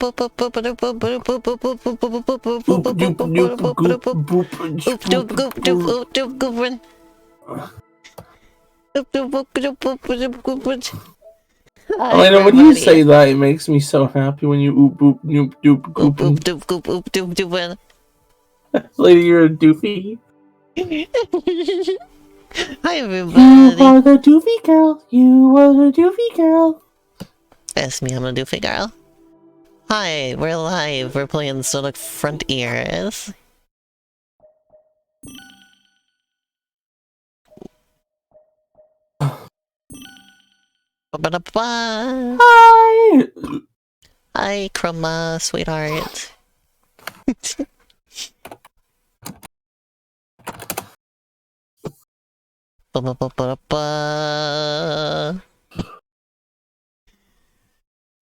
Elena, when you say that, it makes me so happy when you oop boop noop doop goop doop goop oop doop doop. Lady, you're a doofy. Hi everybody. You are the doofy girl. You are the doofy girl. That's me, I'm a doofy girl. Hi, we're live. We're playing Sonic Frontiers. Hi! Hi, Chroma, sweetheart.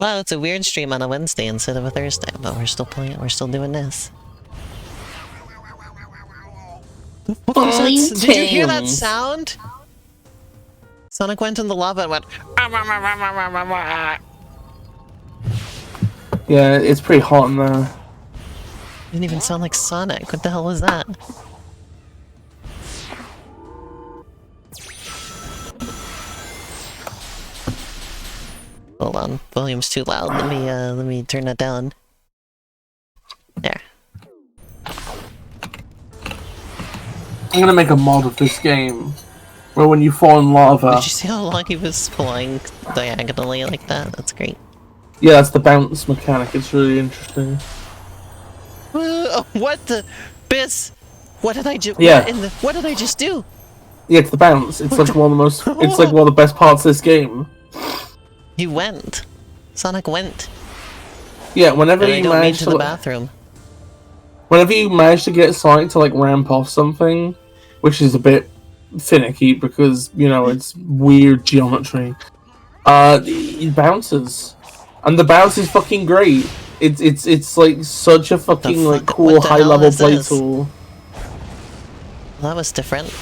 Wow, it's a weird stream on a Wednesday instead of a Thursday, but we're still playing, we're still doing this. Did you hear that sound? Sonic went in the lava and went. Yeah, it's pretty hot in there. Didn't even sound like Sonic. What the hell was that? Hold on, volume's too loud. Let me turn that down. There. I'm gonna make a mod of this game where when you fall in lava. Did you see how long he was flying diagonally like that? That's great. Yeah, that's the bounce mechanic. It's really interesting. What the? Biz! What did I do? Yeah. What did I just do? Yeah, it's the bounce. It's like one of the most. It's like one of the best parts of this game. He went. Sonic went. Yeah, whenever and you I don't manage mean to the bathroom. Whenever you manage to get Sonic to like ramp off something, which is a bit finicky because you know it's weird geometry, it bounces, and the bounce is fucking great. It's like such a fucking like cool high level play tool. Well, that was different.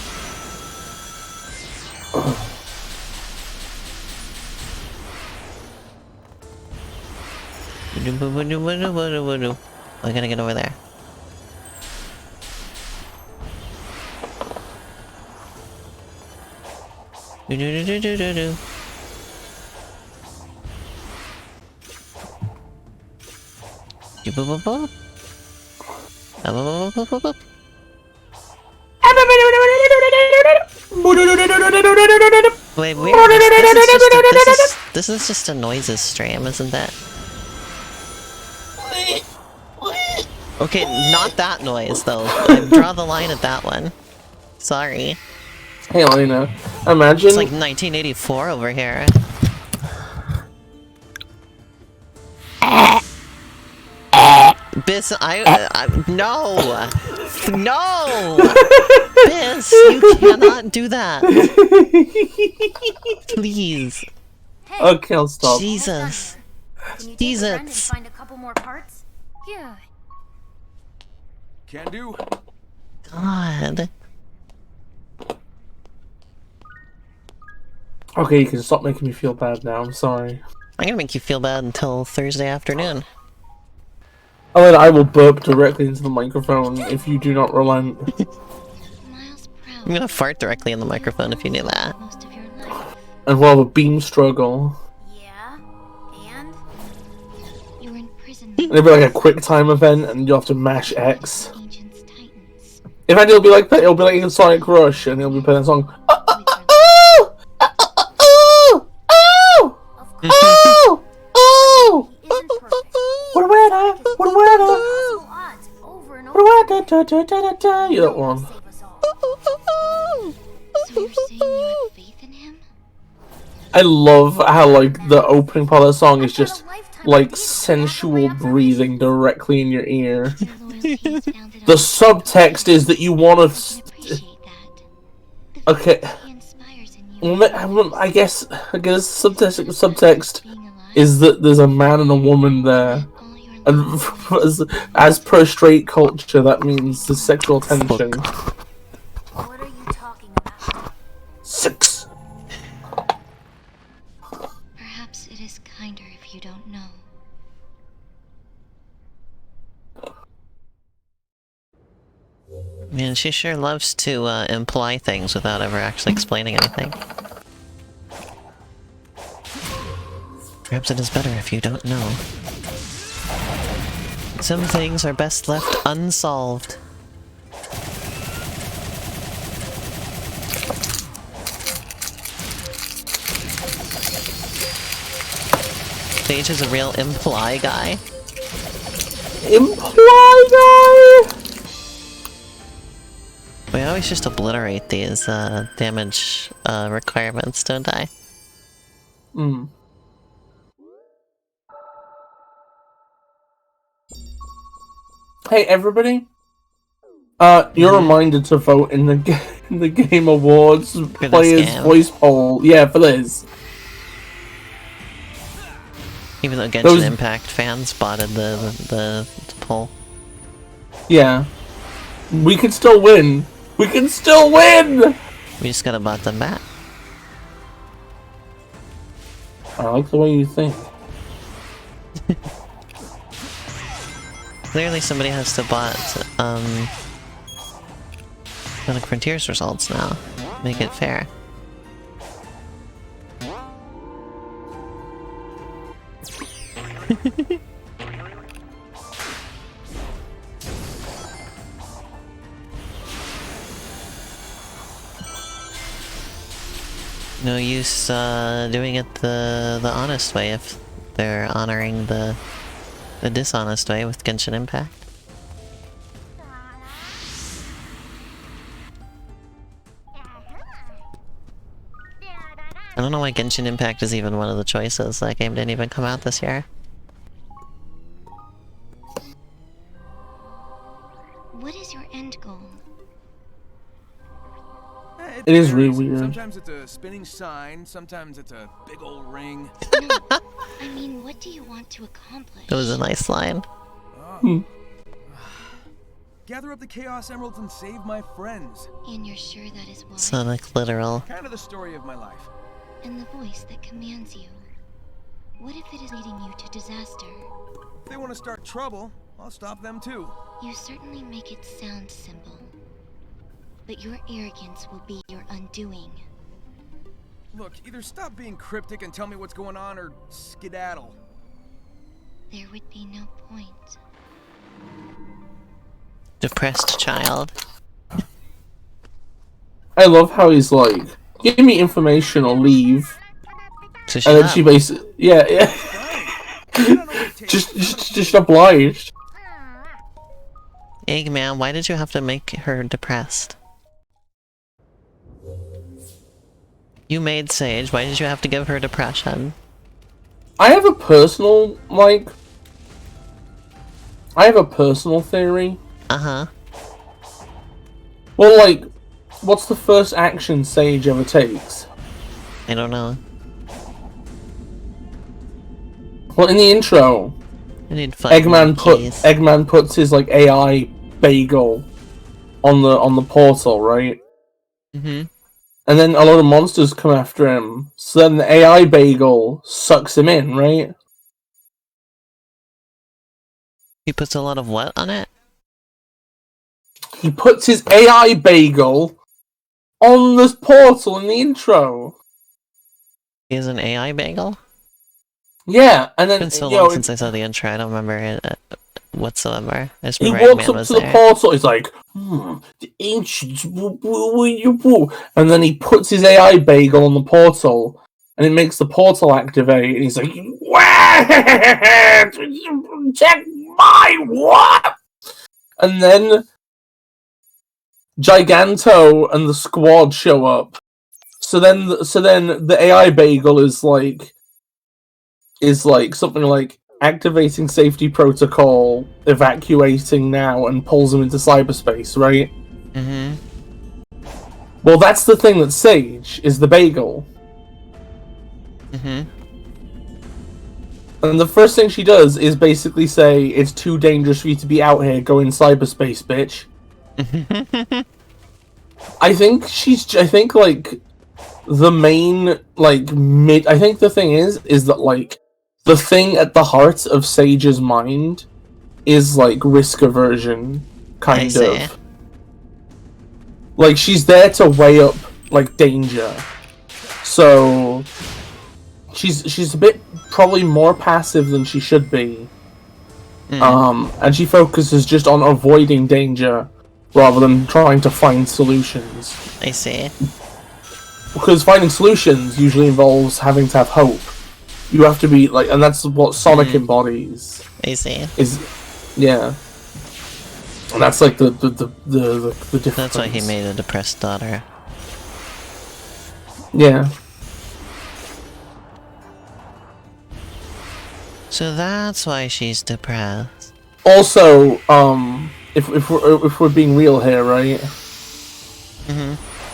I gotta get over there. Wait, weird. This is just a noises stream, isn't it? Okay, not that noise though. I draw the line at that one. Sorry. Hey Elena, imagine it's like 1984 over here. Biz, no! No! Biz, you cannot do that! Please. Hey, okay, I'll stop. Jesus. Jesus. Find a couple more parts? Yeah. Can do. God. Okay, you can stop making me feel bad now, I'm sorry. I'm gonna make you feel bad until Thursday afternoon. Oh, and I will burp directly into the microphone if you do not relent. I'm gonna fart directly in the microphone if you knew that. And we'll have a beam struggle. Yeah, and? You were in prison. And it'll be like a quick time event and you'll have to mash X. If it'll be like that, it'll be like in Sonic Rush and it'll be playing a song. You that one. So you're saying you have faith in him? I love how like the opening part of the song is just like sensual breathing directly in your ear. The subtext is that you want to. Okay. I guess subtext is that there's a man and a woman there, and as per straight culture, that means the sexual tension. What are you talking about? Sex. Perhaps it is kinder if you don't know. Man, she sure loves to imply things without ever actually explaining anything. Perhaps it is better if you don't know. Some things are best left unsolved. Sage is a real imply guy. Imply guy? I always just obliterate these damage requirements, don't I? Hmm. Hey everybody! You're reminded to vote in the Game Awards Players game. Voice Poll. Yeah, for this. Even though Genshin Those- Impact fans spotted the poll. Yeah. We can still win! We can still win! We just gotta bot them back. I like the way you think. Clearly somebody has to bot Sonic Frontiers results now. Make it fair. No use doing it the honest way if they're honoring the dishonest way with Genshin Impact. I don't know why Genshin Impact is even one of the choices. That game didn't even come out this year. What is your end goal? It is really weird. Sometimes it's a spinning sign, sometimes it's a big old ring. No, I mean, what do you want to accomplish? It was a nice line. Gather up the Chaos Emeralds and save my friends. And you're sure that is why? Sonic literal. Kind of the story of my life. And the voice that commands you. What if it is leading you to disaster? If they want to start trouble, I'll stop them too. You certainly make it sound simple. But your arrogance will be your undoing. Look, either stop being cryptic and tell me what's going on, or skedaddle. There would be no point. Depressed child. I love how he's like, give me information or leave. So And then she basically, yeah. just obliged. Eggman, why did you have to make her depressed? You made Sage, why did you have to give her depression? I have a personal, theory. Uh-huh. Well, like, what's the first action Sage ever takes? I don't know. Well, in the intro, I need fucking keys. Eggman puts his like AI bagel on the portal, right? Mm-hmm. And then a lot of monsters come after him. So then the AI bagel sucks him in, right? He puts a lot of what on it? He puts his AI bagel on this portal in the intro. He has an AI bagel? Yeah, and then It's been so long since I saw the intro, I don't remember it whatsoever. I just he remember walks Eggman up was to the there. portal. He's like, the ancients, woo. And then he puts his AI bagel on the portal, and it makes the portal activate. And he's like, check my what? And then Giganto and the squad show up. So then the AI bagel is like something like activating safety protocol, evacuating now, and pulls him into cyberspace, right? Mm-hmm. Well, that's the thing that Sage is the bagel. Mm-hmm. And the first thing she does is basically say, it's too dangerous for you to be out here, go in cyberspace, bitch. I think like the main I think the thing is that like the thing at the heart of Sage's mind is like risk aversion, kind of. Like, she's there to weigh up, like, danger. So she's a bit probably more passive than she should be. And she focuses just on avoiding danger rather than trying to find solutions. I see. Because finding solutions usually involves having to have hope. You have to be like, and that's what Sonic embodies. I see. Yeah. And that's like the difference. That's why he made a depressed daughter. Yeah. So that's why she's depressed. Also, if we're being real here, right?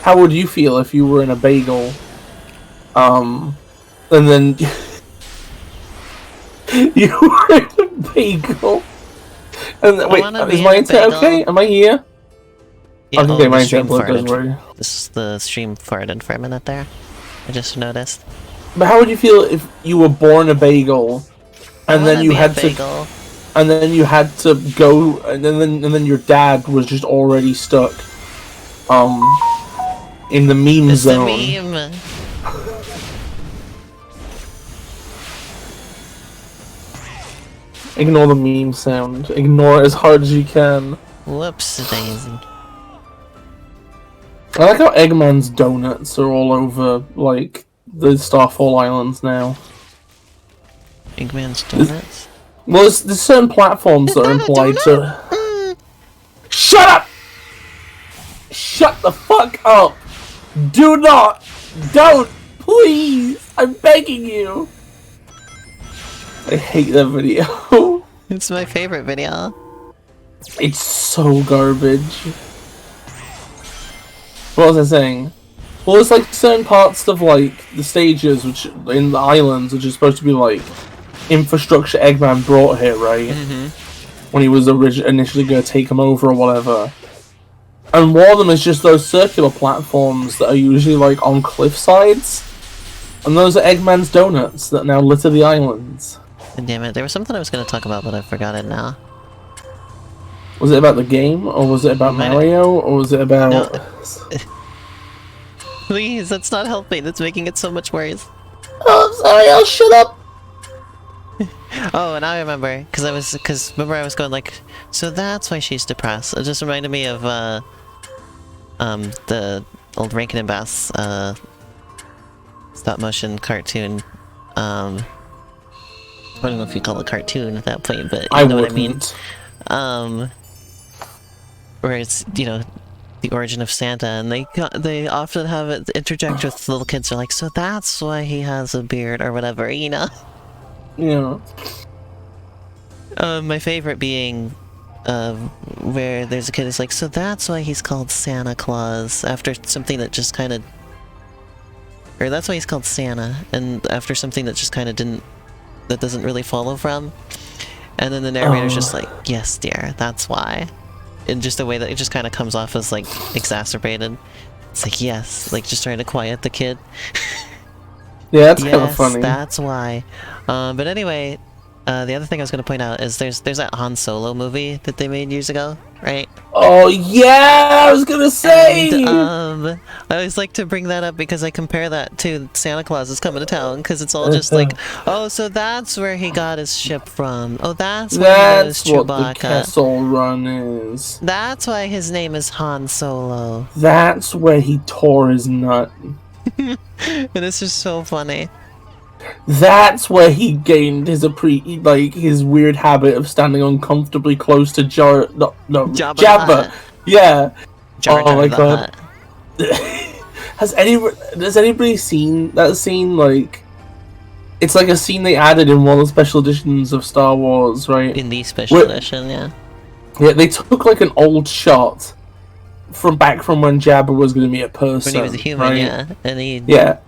How would you feel if you were in a bagel, and then you were in a bagel, and then, wait, is my internet okay? Am I here? Yeah, Okay, my the stream internet doesn't work. The stream farted for a minute there. I just noticed. But how would you feel if you were born a bagel, and then you had to, and then you had to go, and then your dad was just already stuck, in the meme zone. The meme. Ignore the meme sound. Ignore it as hard as you can. Whoops, daisy. I like how Eggman's donuts are all over, like, the Starfall Islands now. Eggman's donuts? Well, there's certain platforms that are implied to... Shut up! Shut the fuck up! Do not! Don't! Please! I'm begging you! I hate that video. It's my favorite video. It's so garbage. What was I saying? Well, there's like certain parts of like the stages, which in the islands, which is supposed to be like infrastructure Eggman brought here, right? When he was initially going to take him over or whatever. And one of them is just those circular platforms that are usually like on cliff sides, and those are Eggman's donuts that now litter the islands. Damn it! There was something I was going to talk about, but I forgot it now. Was it about the game, or was it about Mario, or was it about... No. Please, that's not helping. That's making it so much worse. Oh, I'm sorry, I'll shut up! Oh, and I remember, because remember I was going like, so that's why she's depressed. It just reminded me of, the old Rankin and Bass, stop-motion cartoon, I don't know if you call it cartoon at that point, but you know what I mean. Where it's, you know, the origin of Santa, and they often have it interject with little kids are like, so that's why he has a beard or whatever, you know? Yeah. My favorite being, where there's a kid who's like, so that's why he's called Santa Claus, after something that just kind of... Or that's why he's called Santa, and after something that just kind of that doesn't really follow from. And then the narrator's just like, yes dear, that's why. In just a way that it just kind of comes off as, like, exacerbated. It's like, yes, like, just trying to quiet the kid. Yeah, that's kind of funny. Yes, that's why. But anyway, the other thing I was going to point out is there's that Han Solo movie that they made years ago, right? Oh, yeah! I was gonna say! And, I always like to bring that up because I compare that to Santa Claus is Coming to Town, because it's all just like, oh, so that's where he got his ship from. Oh, that's where he knows Chewbacca. What the Kessel Run is. That's why his name is Han Solo. That's where he tore his nut. And it's just so funny. That's where he gained his his weird habit of standing uncomfortably close to Jabba. Yeah. Oh my god. Has anybody seen that scene? Like, it's like a scene they added in one of the special editions of Star Wars, right? In the special edition, yeah. Yeah, they took like an old shot from when Jabba was going to be a person. When he was a human, right? yeah.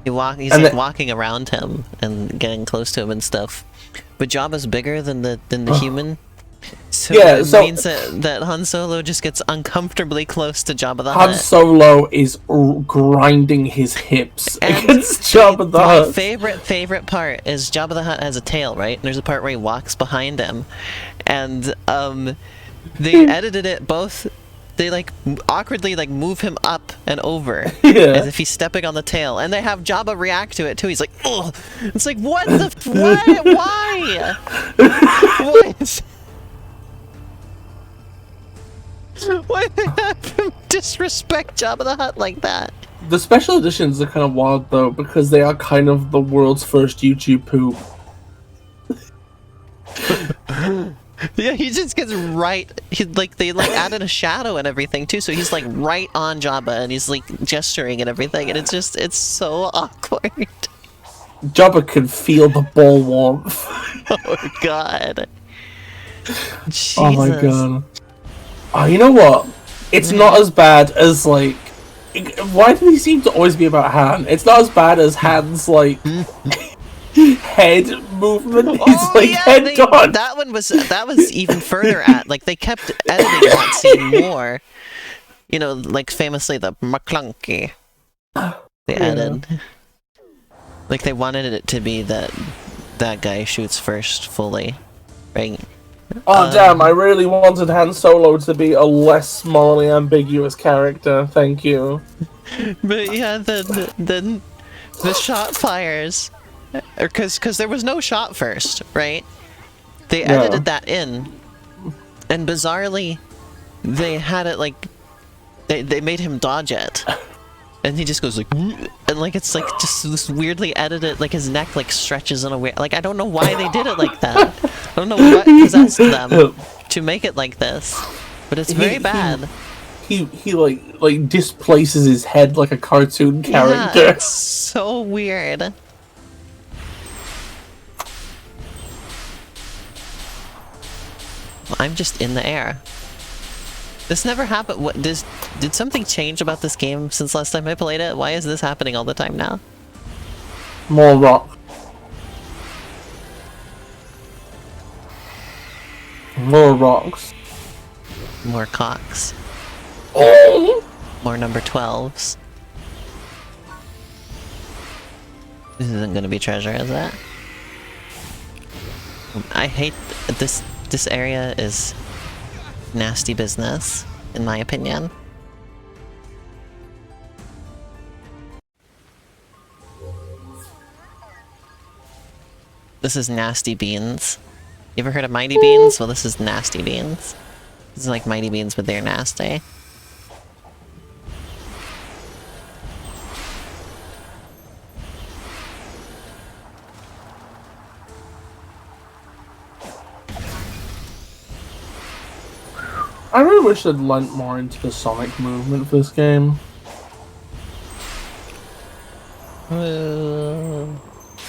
And he's like walking around him and getting close to him and stuff. But Jabba's bigger than the human. So yeah, it means that Han Solo just gets uncomfortably close to Jabba the Hutt. Han Solo is grinding his hips against Jabba the Hutt. My favorite part is Jabba the Hutt has a tail, right? And there's a part where he walks behind him. And they edited it both they like awkwardly like move him up and over Yeah. as if he's stepping on the tail, and they have Jabba react to it too. He's like, "Oh!" It's like, what the? Why? What? Why did they have him disrespect Jabba the Hutt like that? The special editions are kind of wild though, because they are kind of the world's first YouTube poop. Yeah, he just gets right. They added a shadow and everything too, so he's like right on Jabba, and he's like gesturing and everything, and it's so awkward. Jabba can feel the ball warmth. Oh god. Jesus. Oh my god. Oh, you know what? It's not as bad as like. Why do they seem to always be about Han? It's not as bad as Han's like head movement. He's like head gone. That was even further at like they kept editing that scene more. You know, like famously the McClunky. They added. Like they wanted it to be that guy shoots first fully, right? Oh damn! I really wanted Han Solo to be a less morally ambiguous character. Thank you. But yeah, then the shot fires, because there was no shot first, right? They edited that in, and bizarrely, they had it like they made him dodge it. And he just goes like, and like it's like just this weirdly edited, like his neck like stretches in a weird, like I don't know why they did it like that. I don't know what possessed them to make it like this, but it's very bad. He like displaces his head like a cartoon character. Yeah, it's so weird. I'm just in the air. This never happened. What did something change about this game since last time I played it? Why is this happening all the time now? More rock. More rocks. More cocks. Oh! More number 12s. This isn't gonna be treasure, is it? I hate this. This area is nasty business, in my opinion. This is nasty beans. You ever heard of Mighty Beans? Well, this is nasty beans. This is like Mighty Beans, but they're nasty. I really wish they'd lent more into the Sonic movement for this game.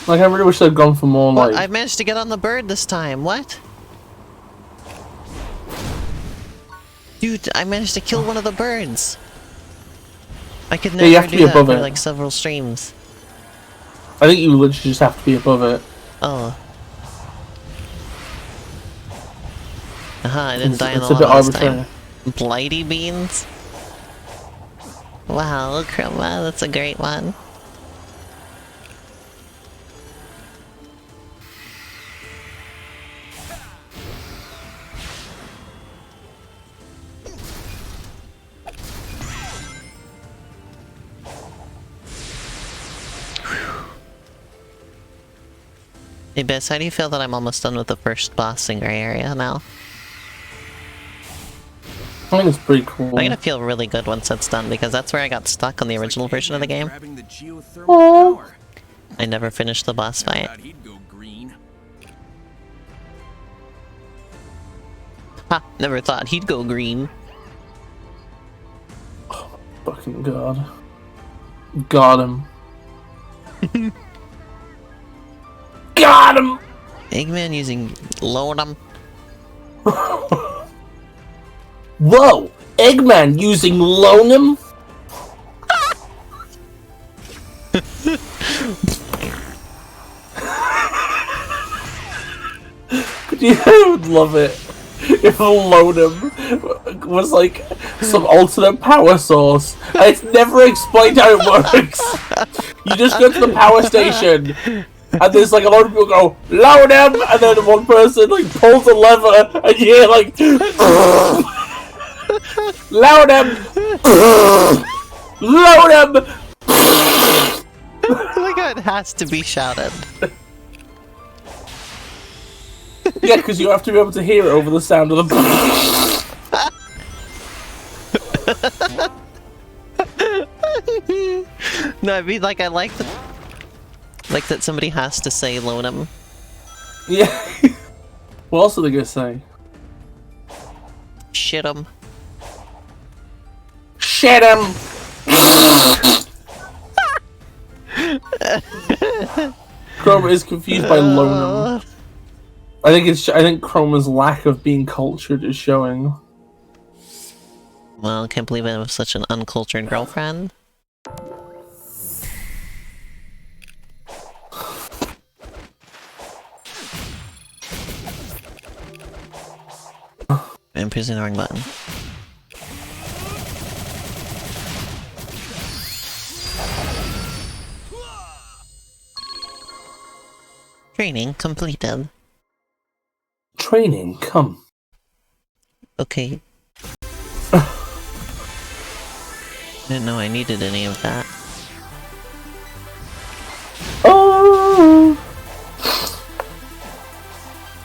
Like, I really wish they'd gone for more, What? like... I managed to get on the bird this time. What? Dude, I managed to kill one of the birds. I could never you have to do be that above for it. like several streams. I think you literally just have to be above it. Oh. I didn't die in the It's a bit lava this time. arbitrary. Blighty beans? Wow, Chroma, that's a great one. Hey Biss, how do you feel that I'm almost done with the first boss in Gray Area now? I think it's pretty cool. I'm gonna feel really good once that's done, because that's where I got stuck on the original version of the game. I never finished the boss fight. Ha! Never thought he'd go green. Oh, fucking god. Got him. Got him! Eggman using Lonum. Whoa! Eggman using Lonum? I would love it if Lonum was like some alternate power source. And it's never explained how it works. You just go to the power station, and there's like a lot of people go, Lonum! And then one person like pulls a lever, and you hear like... Load him! Load him! Oh my god, it has to be shouted. Yeah, because you have to be able to hear it over the sound of the. No, I mean, like, I like that somebody has to say Lonum. Yeah. What else are they gonna say? Shit 'em. Shit him! Chroma is confused by Lonum. I think Chroma's lack of being cultured is showing. Well, I can't believe I have such an uncultured girlfriend. I'm pressing the wrong button. Training completed. Training, come. Okay. Didn't know I needed any of that. Oh!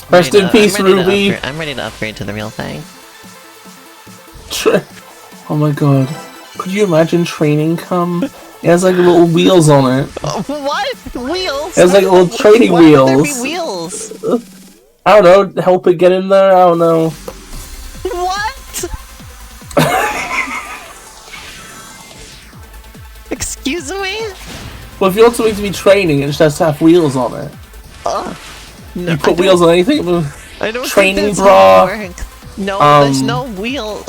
Rest in peace, Ruby. I'm ready to upgrade to the real thing. Oh my god. Could you imagine training come? It has like little wheels on it. What? Wheels? It has like little training Why wheels. would there be wheels? I don't know, help it get in there? I don't know. What? Excuse me? Well, if you want something to be training, it just has to have wheels on it. No, You put wheels on anything? I don't Training think that's bra. how it works. No, there's no wheel.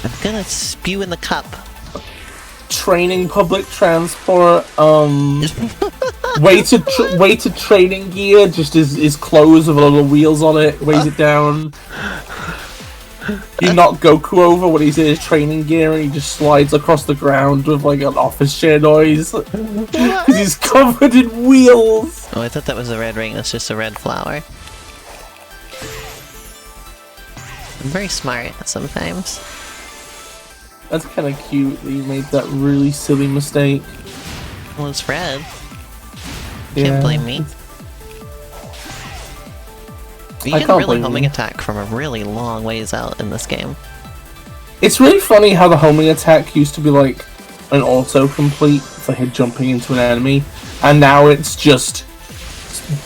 I'm gonna spew in the cup. Training public transport, weighted training gear, just his clothes with little wheels on it, weighs it down. You knock Goku over when he's in his training gear and he just slides across the ground with like an office chair noise. Because he's covered in wheels. Oh, I thought that was a red ring, that's just a red flower. I'm very smart sometimes. That's kind of cute that you made that really silly mistake. Well, it's red. Can't blame me. You I can can't really blame homing you. attack from a really long ways out in this game. It's really funny how the homing attack used to be like an autocomplete for him jumping into an enemy, and now it's just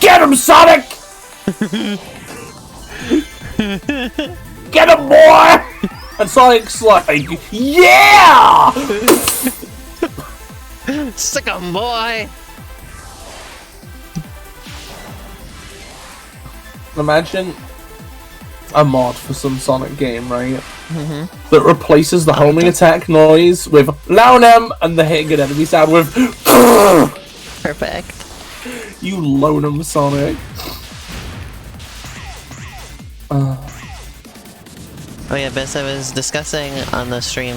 get him, Sonic! Get him, boy! And Sonic's like, yeah! Sick 'em, boy! Imagine a mod for some Sonic game, right? That replaces the homing attack noise with Lonum and the hitting an enemy sound with Perfect. You Lonum, Sonic. Oh yeah, Biss, I was discussing on the stream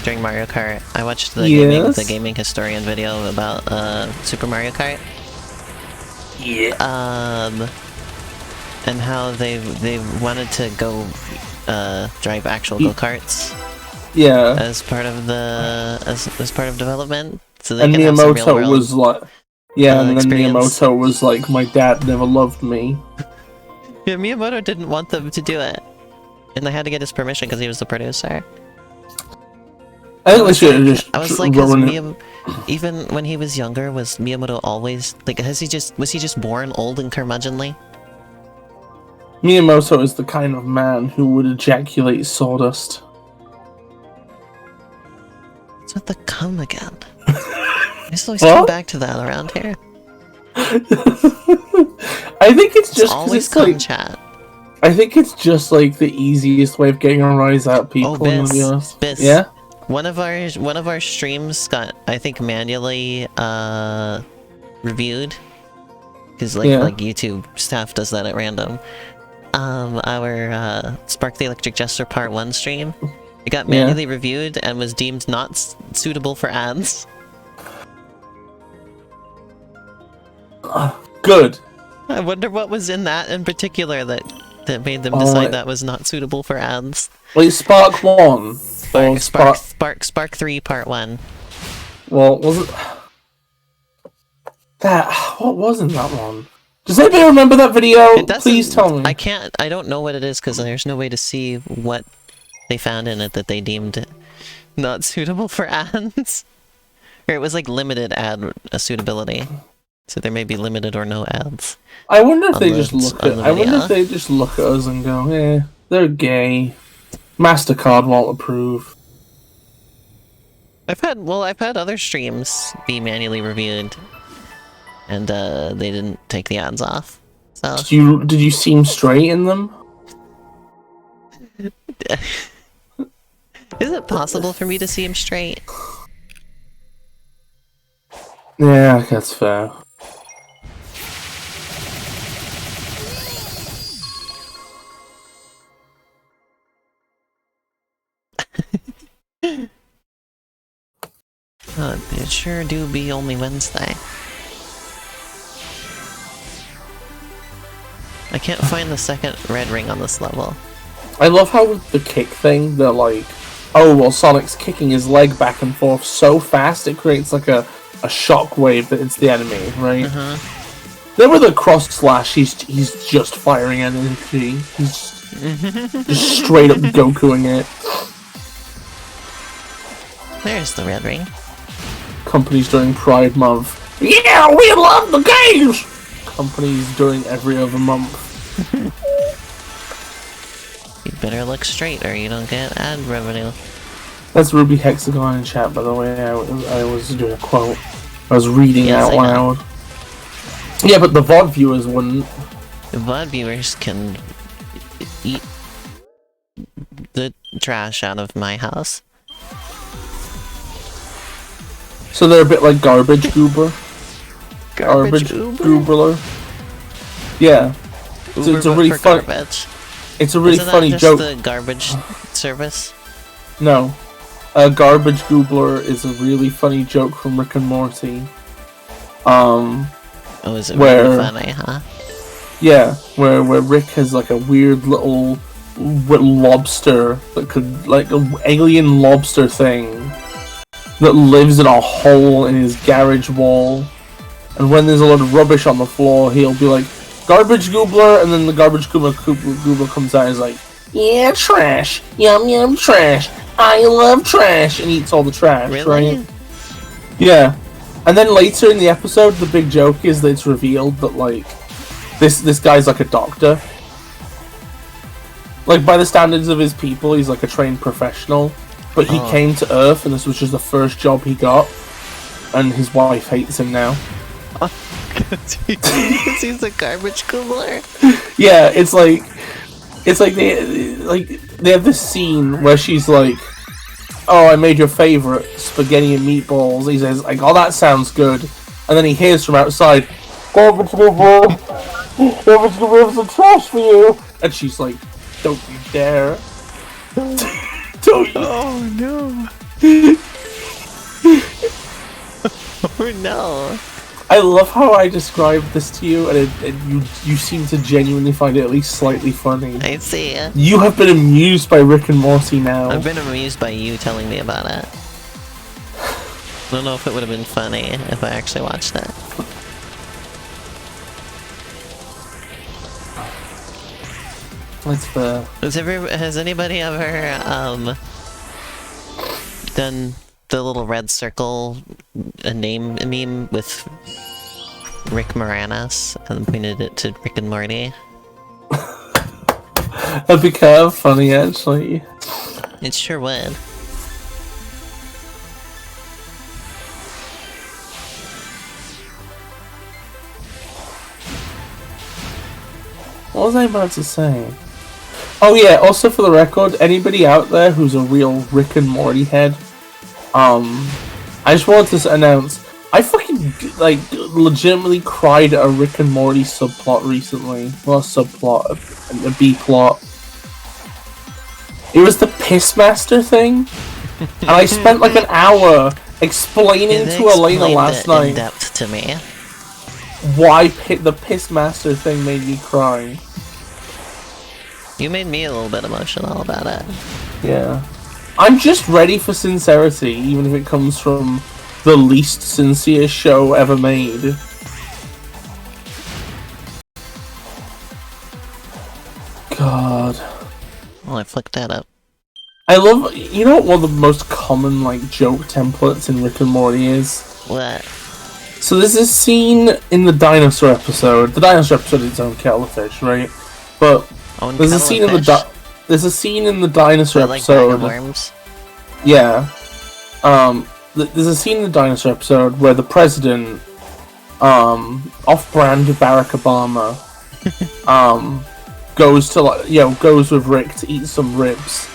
during Mario Kart. I watched the gaming historian video about Super Mario Kart. Yeah. And how they wanted to go drive actual go-karts. Yeah. As part of the as part of development, so they And can have some Miyamoto real-world was like, yeah, and then experience. Miyamoto was like, my dad never loved me. Yeah, Miyamoto didn't want them to do it, and they had to get his permission because he was the producer. I think they should have just I was like, even when he was younger, was Miyamoto always like? Was he just born old and curmudgeonly? Miyamoto is the kind of man who would ejaculate sawdust. It's what the come again. I just always come back to that around here. I think it's just It's always come like, chat. I think it's just like the easiest way of getting a rise out of people. Oh, Biss, to be honest. Biss. Yeah. One of our streams got, I think, manually reviewed because like YouTube staff does that at random. Our Spark the Electric Jester Part 1 stream, it got manually reviewed and was deemed not suitable for ads. Good. I wonder what was in that in particular that that made them decide that was not suitable for ads. Wait, Spark 1? Or Spark 3 Part 1. Well, was it... What was in that one? Does anybody remember that video? Please tell me. I don't know what it is because there's no way to see what they found in it that they deemed not suitable for ads. Or it was like limited ad suitability. So there may be limited or no ads. I wonder if they just look at us and go, "Eh, they're gay. MasterCard won't approve." I've had other streams be manually reviewed, and they didn't take the ads off. So did you seem straight in them? Is it possible for me to see him straight? Yeah, that's fair. It sure do be only Wednesday. I can't find the second red ring on this level. I love how with the kick thing, they're like, oh, well, Sonic's kicking his leg back and forth so fast it creates like a shock wave that hits the enemy, right? Then with a cross slash, he's just firing energy. He's just straight up Gokuing it. There's the red ring. Companies during Pride Month. Yeah, we love the games! Companies during every other month. You better look straight or you don't get ad revenue. That's Ruby Hexagon in chat, by the way. I was doing a quote. I was reading out loud. Yeah, but the VOD viewers wouldn't. The VOD viewers can eat the trash out of my house. So they're a bit like Garbage Goober. Garbage Goobler. Yeah. Uber, it's a really funny. It's a really funny joke. Isn't that just the garbage service? No. Garbage Goobler is a really funny joke from Rick and Morty. Oh, is it really funny, huh? Yeah, where Rick has like a weird little lobster that could, like, an alien lobster thing that lives in a hole in his garage wall. And when there's a lot of rubbish on the floor, he'll be like, "Garbage Goobler," and then the Garbage Goobler comes out and is like, "Yeah, trash. Yum yum trash. I love trash," and eats all the trash, really? right? Yeah. And then later in the episode, the big joke is that it's revealed that, like, this guy's like a doctor. Like, by the standards of his people, he's like a trained professional. But he came to Earth, and this was just the first job he got. And his wife hates him now. Because he's a garbage Goobler? Yeah, it's like they have this scene where she's like, "Oh, I made your favorite, spaghetti and meatballs." He says, like, "Oh, that sounds good." And then he hears from outside, "Garbage Goobler, garbage Goobler have some trash for you." And she's like, "Don't you dare." Don't you. Oh no. Oh no. I love how I described this to you, and you seem to genuinely find it at least slightly funny. I see. You have been amused by Rick and Morty now. I've been amused by you telling me about it. I don't know if it would have been funny if I actually watched it. That's fair. Has anybody ever done the little red circle name meme with Rick Moranis and pointed it to Rick and Morty? That'd be kind of funny, actually. It sure would. What was I about to say? Oh yeah, also for the record, anybody out there who's a real Rick and Morty head, I just wanted to announce, I fucking, like, legitimately cried at a Rick and Morty subplot recently. Well, a subplot, a B-plot. It was the Pissmaster thing, and I spent like an hour explaining to Elena last night in depth to me why the Pissmaster thing made me cry. You made me a little bit emotional about it. Yeah. I'm just ready for sincerity, even if it comes from the least sincere show ever made. God. Well, I flicked that up. I love, you know what one of the most common, like, joke templates in Rick and Morty is? What? So there's this scene in the dinosaur episode. The dinosaur episode is on Kettlefish, right? But there's a scene in the there's a scene in the dinosaur episode. Like worms. Yeah. There's a scene in the dinosaur episode where the president, off-brand Barack Obama, goes to goes with Rick to eat some ribs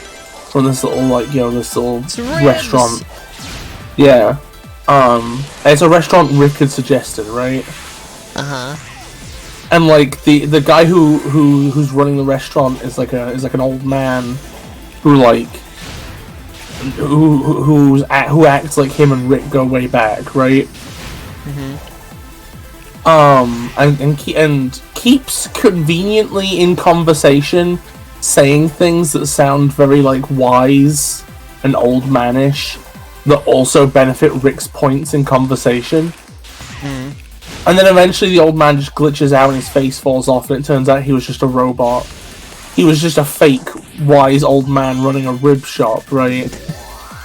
from this little this little restaurant. Yeah. It's a restaurant Rick had suggested, right? And like the guy who's running the restaurant is like an old man who acts like him and Rick go way back, right? And keeps conveniently in conversation saying things that sound very like wise and old manish that also benefit Rick's points in conversation. And then eventually the old man just glitches out and his face falls off and it turns out he was just a robot. He was just a fake wise old man running a rib shop, right?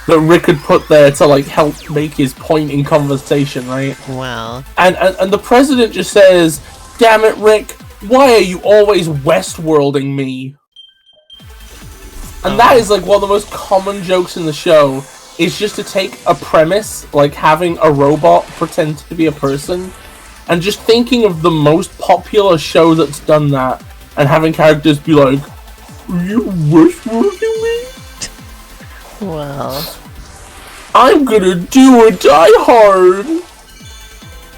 That Rick had put there to like help make his point in conversation, right? Wow. And the president just says, "Damn it, Rick, why are you always Westworlding me?" And that is like one of the most common jokes in the show, is just to take a premise, like having a robot pretend to be a person, and just thinking of the most popular show that's done that, and having characters be like, "Are you Westworlding me? Wow. I'm gonna do a Die Hard!"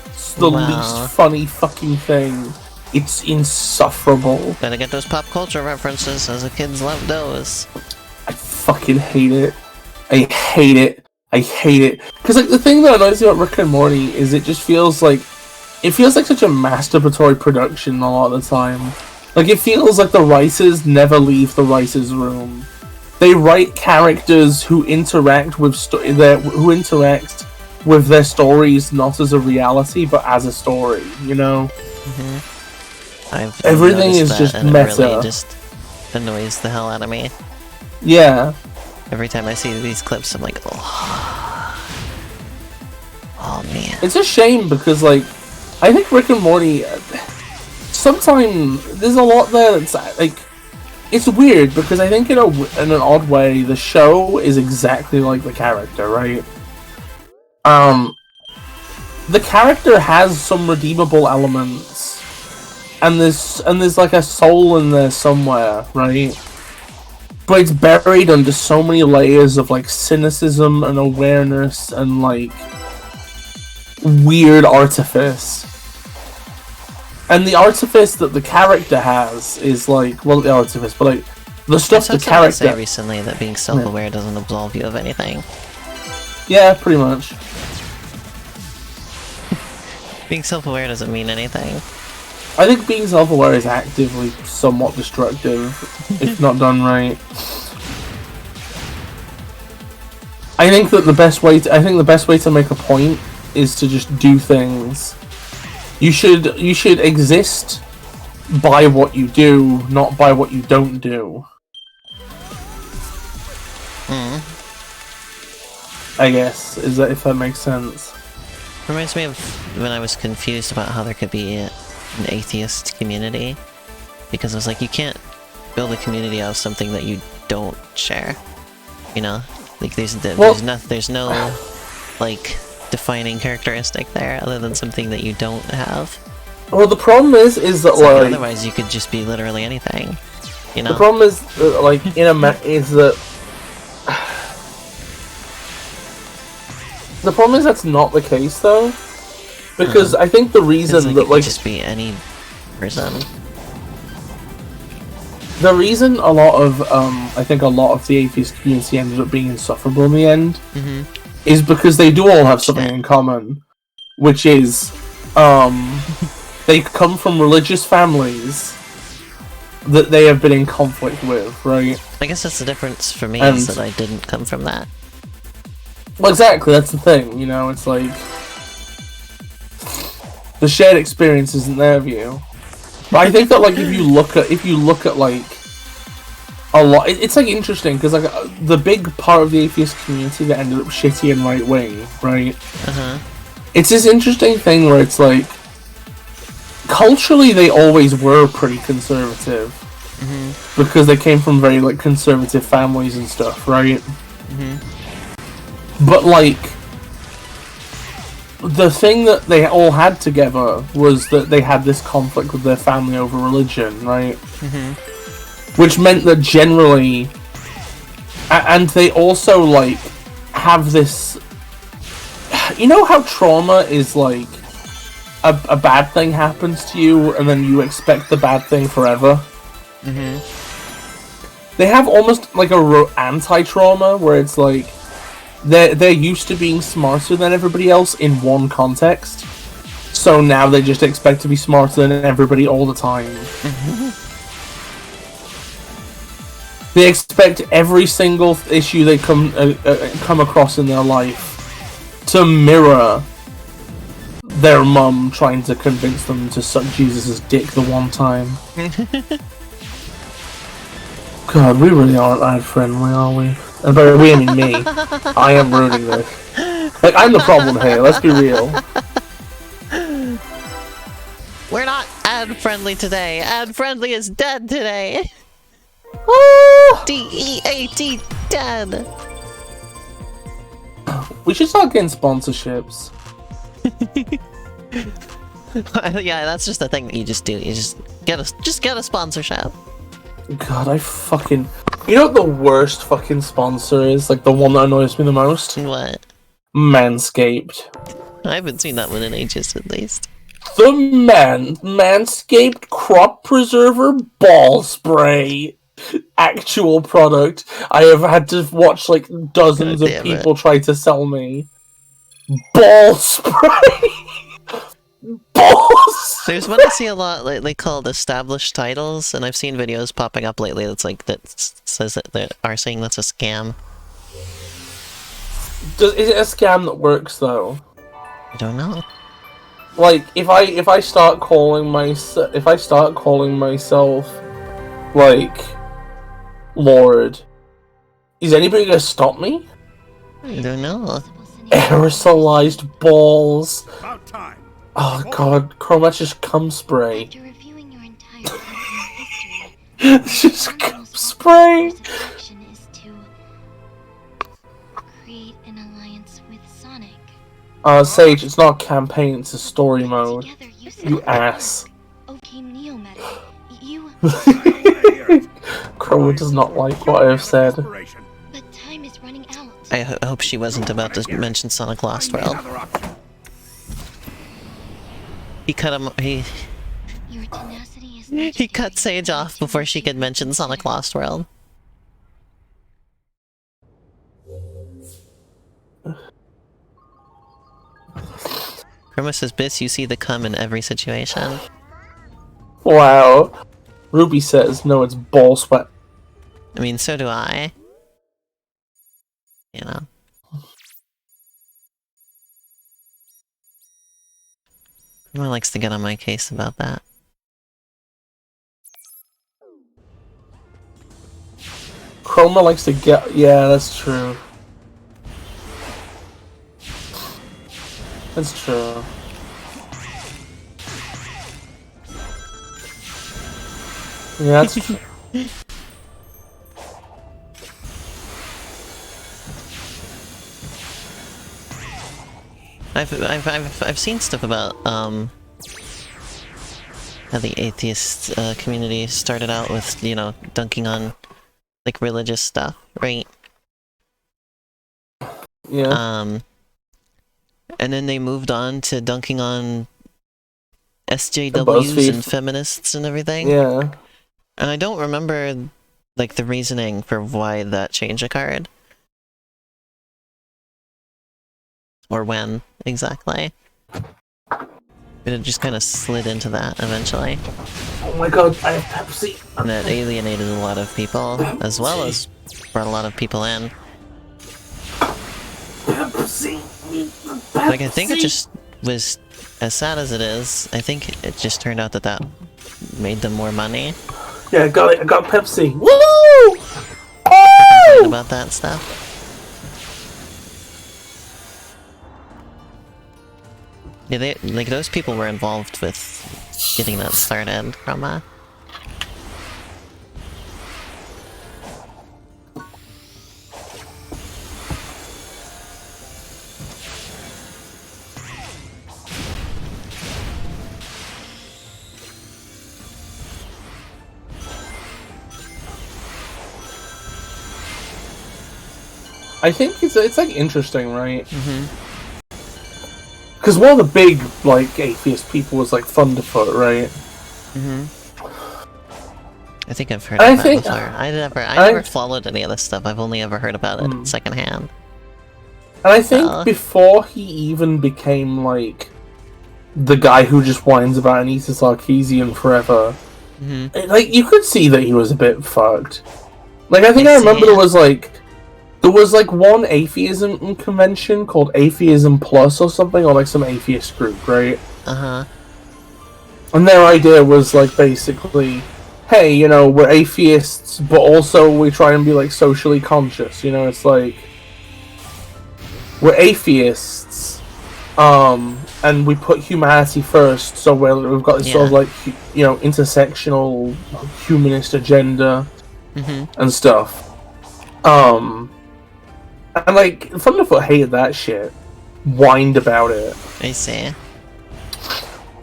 It's the least funny fucking thing. It's insufferable. Gotta get those pop culture references, as the kids love those. I fucking hate it. I hate it. I hate it. Because like the thing that annoys me about Rick and Morty is it just feels like such a masturbatory production a lot of the time. Like it feels like the writers never leave the writers' room. They write characters who interact with their stories not as a reality but as a story. You know. Everything is just meta. It really just annoys the hell out of me. Yeah. Every time I see these clips, I'm like, oh man. It's a shame because, like, I think Rick and Morty, sometimes there's a lot there that's, like, it's weird because I think in an odd way, the show is exactly like the character, right? The character has some redeemable elements, and there's like a soul in there somewhere, right? But it's buried under so many layers of like cynicism and awareness and like weird artifice. And the artifice that the character has is like, well, the artifice, but like the stuff the character. Say recently that being self-aware doesn't absolve you of anything. Yeah, pretty much. Being self-aware doesn't mean anything. I think being self-aware is actively somewhat destructive if not done right. I think the best way to make a point is to just do things. You should exist by what you do, not by what you don't do. I guess, if that makes sense. Reminds me of when I was confused about how there could be an atheist community, because I was like, you can't build a community out of something that you don't share. You know, like there's no like defining characteristic there other than something that you don't have. Well, the problem is that like otherwise you could just be literally anything. You know. The problem is like the problem is that's not the case though, because I think the reason that like just be any person. The reason a lot of the atheist community ended up being insufferable in the end is because they do all have something in common, which is they come from religious families that they have been in conflict with, right? I guess that's the difference for me, And- is that I didn't come from that. Well, exactly, that's the thing, you know, it's like... The shared experience isn't there with you. But I think that, like, if you look at, like... A lot... It's, like, interesting, because, like, the big part of the atheist community that ended up shitty and right-wing, right? Uh-huh. It's this interesting thing where it's, like... Culturally, they always were pretty conservative. Mm-hmm. Because they came from very, like, conservative families and stuff, right? Mm-hmm. But, like, the thing that they all had together was that they had this conflict with their family over religion, right? Mm-hmm. Which meant that generally... And they also, like, have this... You know how trauma is, like, a bad thing happens to you, and then you expect the bad thing forever? Mm-hmm. They have almost, like, a anti-trauma, where it's, like... They're used to being smarter than everybody else in one context. So now they just expect to be smarter than everybody all the time. They expect every single issue they come across in their life to mirror their mum trying to convince them to suck Jesus' dick the one time. God, we really aren't ad friendly, are we? And by we, I mean me. I am ruining this. Like, I'm the problem here, let's be real. We're not ad-friendly today. Ad-friendly is dead today. D-E-A-T, dead. We should start getting sponsorships. Yeah, that's just the thing that you just do. You just get a sponsorship. God, I fucking... You know what the worst fucking sponsor is? Like, the one that annoys me the most? What? Manscaped. I haven't seen that one in ages, at least. The Manscaped Crop Preserver Ball Spray. Actual product. I have had to watch, like, dozens of people try to sell me. Ball Spray! Balls! There's one I see a lot lately called established titles, and I've seen videos popping up lately that's like, that says that they are saying that's a scam. Is it a scam that works, though? I don't know. Like, if I start calling myself, like, Lord, is anybody gonna stop me? I don't know. Aerosolized balls. About time. Oh god, Chroma's just cum spray. After reviewing your entire company's history, It's just our cum most spray. course of action is to create an alliance with Sonic. Sage, it's not a campaign, it's a story mode. Together, you You ass. Okay, Neometa. You. Chroma does not like what I have said. But time is running out. I hope she wasn't about to mention Sonic Lost World. He cut him. Your tenacity is He cut Sage off before she could mention Sonic Lost World. Chroma says, "Biss, you see the cum in every situation." Wow. Ruby says, no, it's ball sweat. I mean, so do I. You know. Chroma likes to get on my case about that. Chroma likes to get... Yeah, that's true. That's true. Yeah, that's true. I've seen stuff about how the atheist community started out with, you know, dunking on like religious stuff, right? Yeah. And then they moved on to dunking on SJWs BuzzFeed. and feminists and everything. Yeah. And I don't remember like the reasoning for why that change occurred. Or when, exactly. But It just kind of slid into that eventually. Oh my god, I have Pepsi. And that alienated a lot of people, as well as brought a lot of people in. Pepsi. Like, I think it just was, as sad as it is, I think it just turned out that that made them more money. Yeah, I got it. I got Pepsi. Woo! Complain Woo! about that stuff. Yeah, they, like, those people were involved with getting that started from, I think it's like interesting, right? mm-hmm. Because one of the big like atheist people was like Thunderfoot, right? Mm-hmm. I think I've heard of that before. I never followed any of this stuff. I've only ever heard about it secondhand. And I think before he even became like the guy who just whines about Anita Sarkeesian forever, like you could see that he was a bit fucked. Like I think I remember there was like one atheism convention called Atheism Plus or something, or like some atheist group, right? Uh-huh. And their idea was like basically, hey, you know, we're atheists, but also we try and be like socially conscious. You know, it's like we're atheists, and we put humanity first. So we've got this sort of like you know intersectional humanist agenda and stuff. And like Thunderfoot hated that shit, whined about it. I see.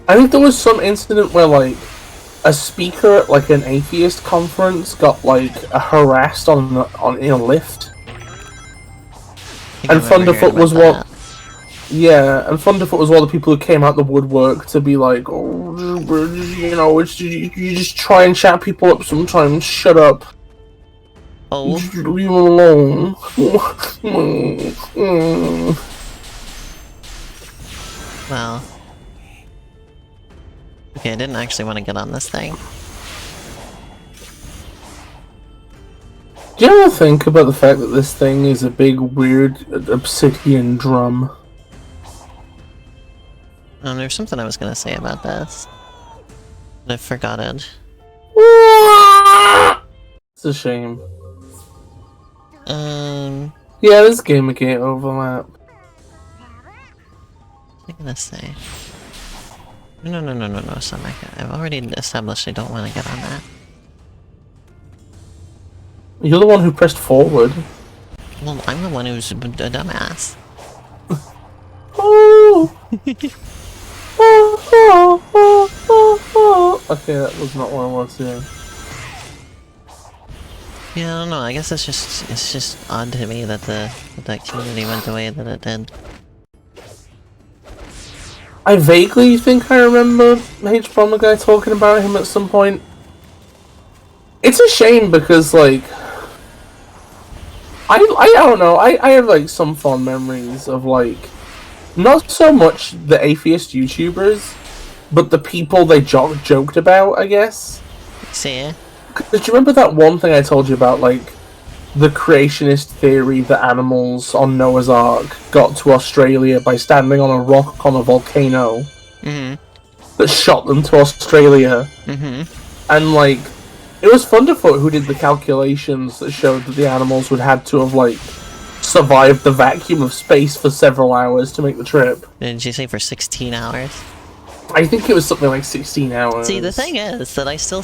I think there was some incident where like a speaker at like an atheist conference got like harassed in a lift, and Thunderfoot was one. Yeah, and Thunderfoot was one of the people who came out the woodwork to be like, oh, you know, you just try and chat people up sometimes. Shut up. Oh. Just leave him alone. Well. Okay, I didn't actually want to get on this thing. Do you ever think about the fact that this thing is a big, weird obsidian drum? There's something I was gonna say about this. But I forgot it. It's a shame. Yeah, there's Gamergate overlap. What am I gonna say? No, Samaka. I've already established I don't want to get on that. You're the one who pressed forward. Well, I'm the one who's a dumbass. Okay, that was not what I was doing. Yeah, I don't know. I guess it's just odd to me that that community went the way that it did. I vaguely think I remember H-Bomber Guy talking about him at some point. It's a shame because, like, I don't know, I have, like, some fond memories of, like, not so much the atheist YouTubers, but the people they joked about, I guess. See? Did you remember that one thing I told you about, like, the creationist theory that animals on Noah's Ark got to Australia by standing on a rock on a volcano that shot them to Australia? And, like, it was Thunderfoot who did the calculations that showed that the animals would have to have, like, survived the vacuum of space for several hours to make the trip. Did you say for 16 hours? I think it was something like 16 hours. See, the thing is that I still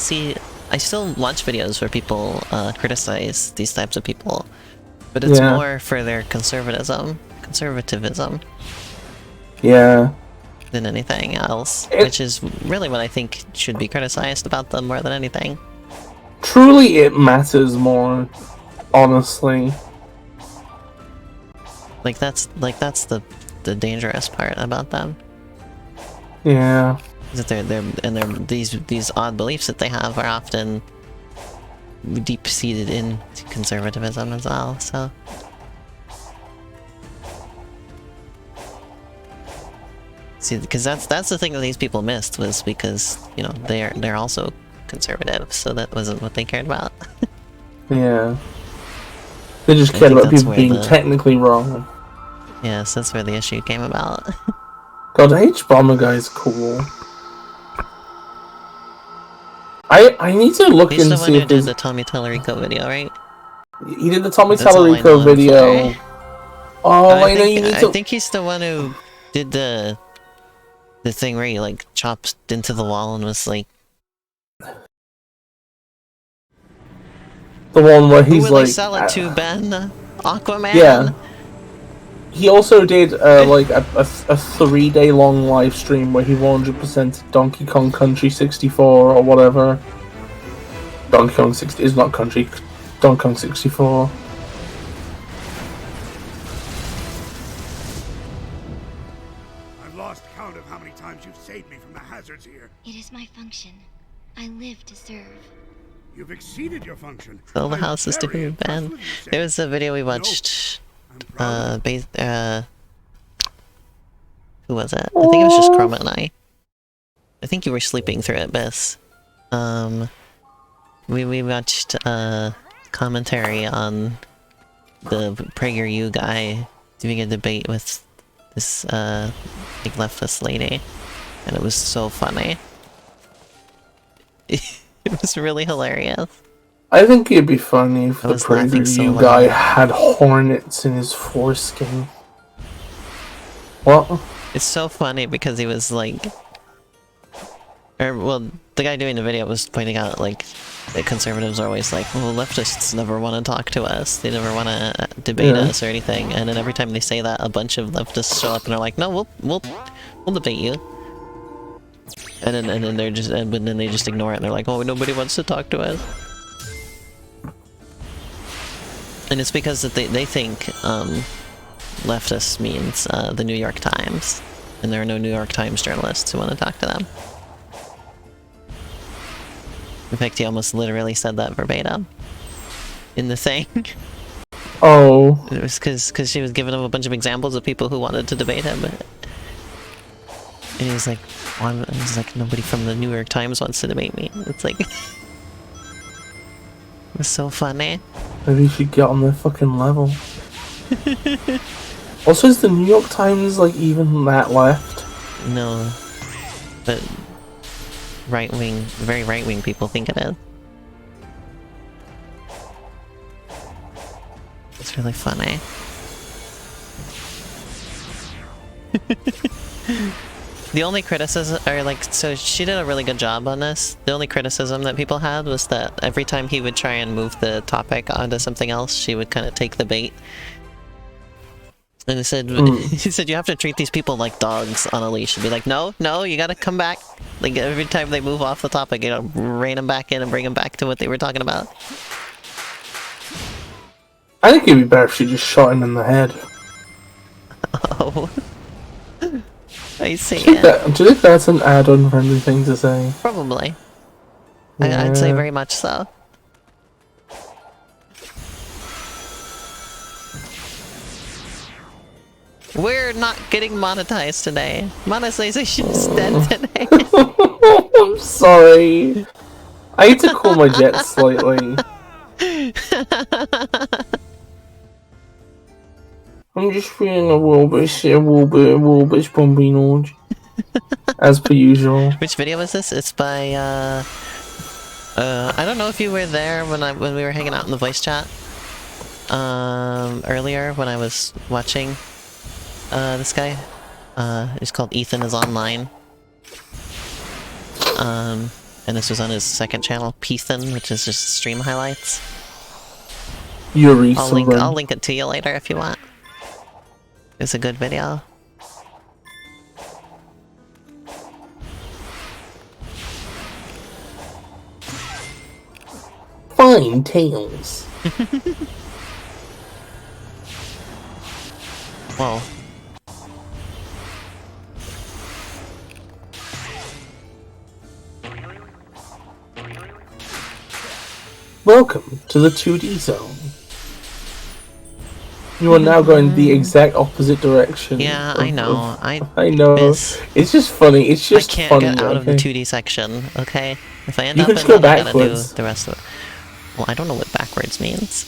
watch videos where people criticize these types of people, but it's more for their conservatism, than anything else, which is really what I think should be criticized about them more than anything. Truly, it matters more, honestly. Like that's the dangerous part about them. Yeah. Is that these odd beliefs that they have are often deep-seated in conservatism as well, so... See, because that's the thing that these people missed, was because, you know, they're also conservative, so that wasn't what they cared about. Yeah. They just I cared think about that's people where being the- technically wrong. Yes, that's where the issue came about. God, the H-Bomber guy's cool. I need to look He's and the one see who if did there's... the Tommy Tallarico video, right? He did the Tommy That's all I know Tallarico him video. for. Oh, I know you need I to... think he's the one who did the thing where he like chopped into the wall and was like, The one where "Who he's will like... they sell it to, Ben? Aquaman?" Yeah. He also did like a 3-day long live stream where he 100% Donkey Kong Country 64 or whatever. Donkey Kong 60 is not Country. Donkey Kong 64. I've lost count of how many times you've saved me from the hazards here. It is my function. I live to serve. You've exceeded your function. Sell the I'm houses to very who, impressed Ben? with you, Sam. There was a video we watched. I'm proud of you. Who was it? I think it was just Chroma and I. I think you were sleeping through it, Biss. We watched commentary on the PragerU guy doing a debate with this big leftist lady, and it was so funny. It was really hilarious. I think it'd be funny if I the was laughing so PragerU guy loud. had hornets in his foreskin. What? It's so funny because he was like... well, the guy doing the video was pointing out, like, that conservatives are always like, well, leftists never want to talk to us, they never want to debate us or anything, and then every time they say that, a bunch of leftists show up and are like, no, we'll debate you. And then they're just, but then they just ignore it and they're like, oh, nobody wants to talk to us. And it's because that they think, leftist means, the New York Times, and there are no New York Times journalists who want to talk to them. In fact, he almost literally said that verbatim in the thing. Oh. It was because she was giving him a bunch of examples of people who wanted to debate him. And he was like, nobody from the New York Times wants to debate me. It's like... It was so funny. Maybe you should get on their fucking level. Also, is the New York Times, like, even that left? No. But... right-wing, very right-wing people think it is. It's really funny. The only criticism, or like, so she did a really good job on this. The only criticism that people had was that every time he would try and move the topic onto something else, she would kind of take the bait. And he said, he said, you have to treat these people like dogs on a leash. And be like, no, you gotta come back. Like, every time they move off the topic, you know, rein them back in and bring them back to what they were talking about. I think it'd be better if she just shot him in the head. Oh. I see Do you it. think that's an ad-unfriendly thing to say? Probably. I'd say very much so. We're not getting monetized today. Monetization is dead today. I'm sorry. I need to cool my jets slightly. I'm just feeling a little bit bambino. As per usual. Which video is this? It's by, I don't know if you were there when we were hanging out in the voice chat. Earlier when I was watching, this guy. It's called Ethan is Online. And this was on his second channel, Peethan, which is just stream highlights. I'll link it to you later if you want. It's a good video. Fine tails. Whoa. Welcome to the 2D zone. You are now going the exact opposite direction. Yeah, I know. I know. Biz, It's just funny. It's just I can't funny. get out of the okay? 2D section, okay? If I end You up can in just go one, I gotta do backwards. the rest of it. Well, I don't know what backwards means.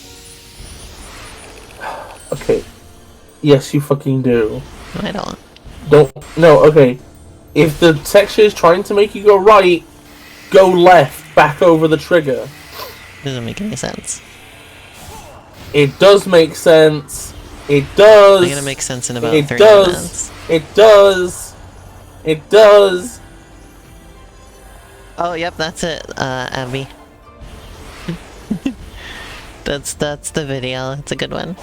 Okay. Yes, you fucking do. I don't. No, okay. If the section is trying to make you go right, go left, back over the trigger. Doesn't make any sense. It does make sense. It does. It's gonna make sense in about It 30 does. minutes. It does. It does. Oh, yep, that's it, Abby. That's the video. It's a good one.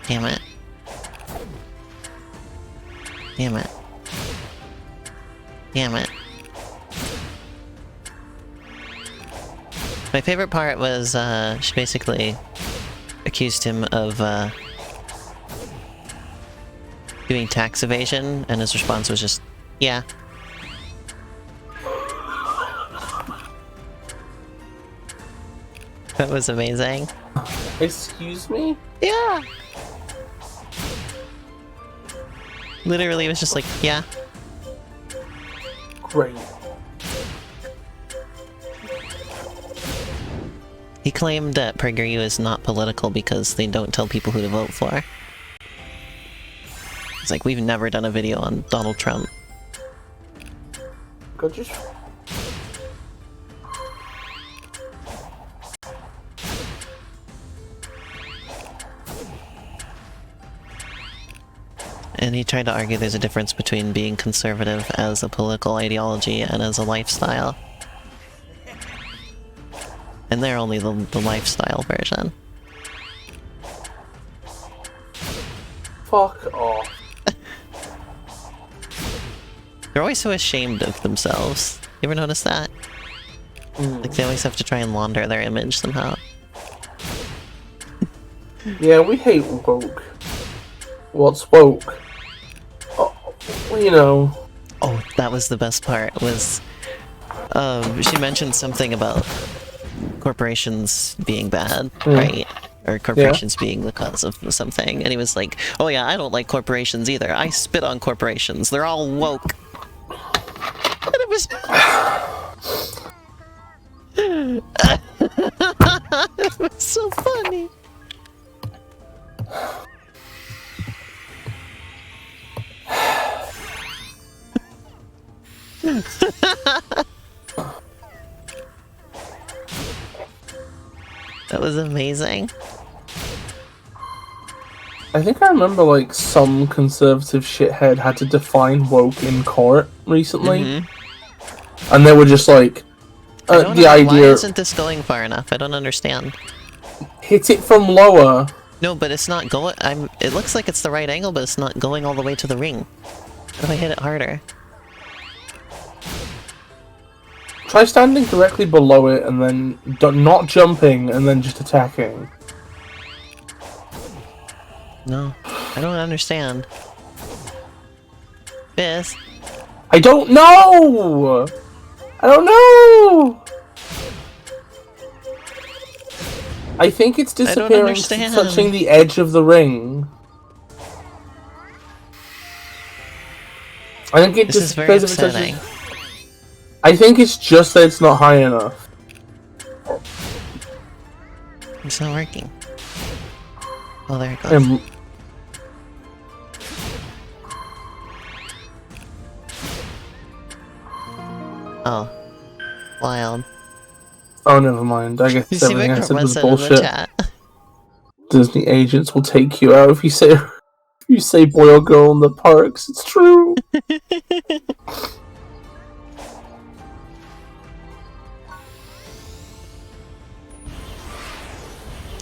Damn it. Damn it. Damn it. My favorite part was, she basically accused him of, doing tax evasion, and his response was just, yeah. That was amazing. Excuse me? Yeah! Literally, it was just like, yeah. Great. He claimed that PragerU is not political because they don't tell people who to vote for. It's like, we've never done a video on Donald Trump. Go just... And he tried to argue there's a difference between being conservative as a political ideology and as a lifestyle. And they're only the lifestyle version. Fuck off. They're always so ashamed of themselves. You ever notice that? Like, they always have to try and launder their image somehow. Yeah, we hate woke. What's woke? Oh, you know. Oh, that was the best part, was... she mentioned something about corporations being bad, right? Or corporations being the cause of something. And he was like, oh yeah, I don't like corporations either. I spit on corporations. They're all woke. And it was... it was so funny. That was amazing. I think I remember, like, some conservative shithead had to define woke in court recently. And they were just like, I don't the know, idea... why isn't this going far enough? I don't understand. Hit it from lower. No, but it's not going... It looks like it's the right angle, but it's not going all the way to the ring. How do I hit it harder? Try standing directly below it and then not jumping and then just attacking. No, I don't understand. Biz? I don't know! I don't know! I think it's disappearing understand. touching the edge of the ring. I think it This is very disappears if it upsetting. touches... I think it's just that it's not high enough. It's not working. Oh, there it goes. Oh. Wild. Oh, never mind. I guess You see everything I Victor said was said in the bullshit. chat. Disney agents will take you out if you say boy or girl in the parks. It's true.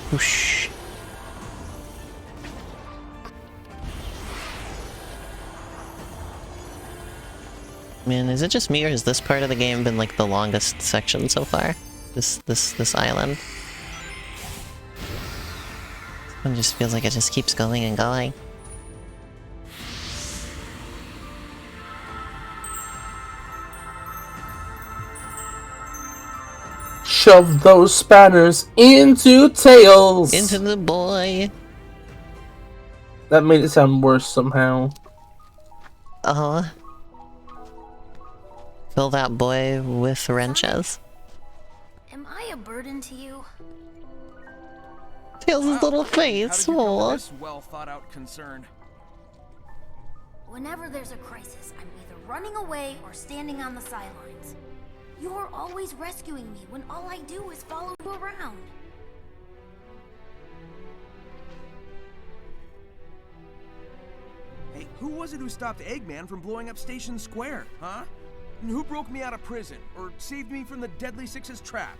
Whoosh. Man, is it just me or has this part of the game been like the longest section so far? This island? It just feels like it just keeps going and going. Shove those spanners into Tails! Into the boy! That made it sound worse somehow. Fill that boy with wrenches. Am I a burden to you? Tails' little face. How did you come to Aw. this well-thought-out concern? Whenever there's a crisis, I'm either running away or standing on the sidelines. You're always rescuing me when all I do is follow you around. Hey, who was it who stopped Eggman from blowing up Station Square, huh? And who broke me out of prison, or saved me from the Deadly Six's trap?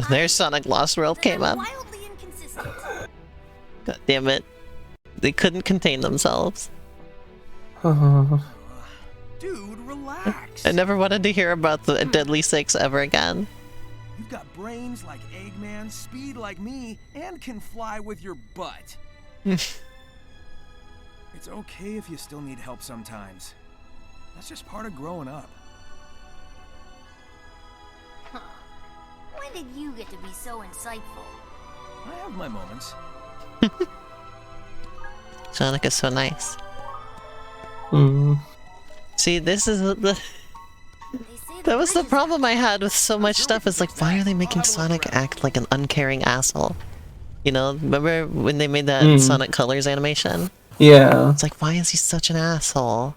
There's Sonic Lost World came I'm up. wildly inconsistent. God damn it. They couldn't contain themselves. Dude, relax. I never wanted to hear about the Deadly Six ever again. You've got brains like Eggman, speed like me, and can fly with your butt. It's okay if you still need help sometimes. That's just part of growing up. Huh. When did you get to be so insightful? I have my moments. Sonic is so nice. Hmm. See, this is the... They say That was the bridge is problem I had with so much stuff, is like, why are they making Sonic act like an uncaring asshole? You know, remember when they made that Sonic Colors animation? Yeah. It's like, why is he such an asshole?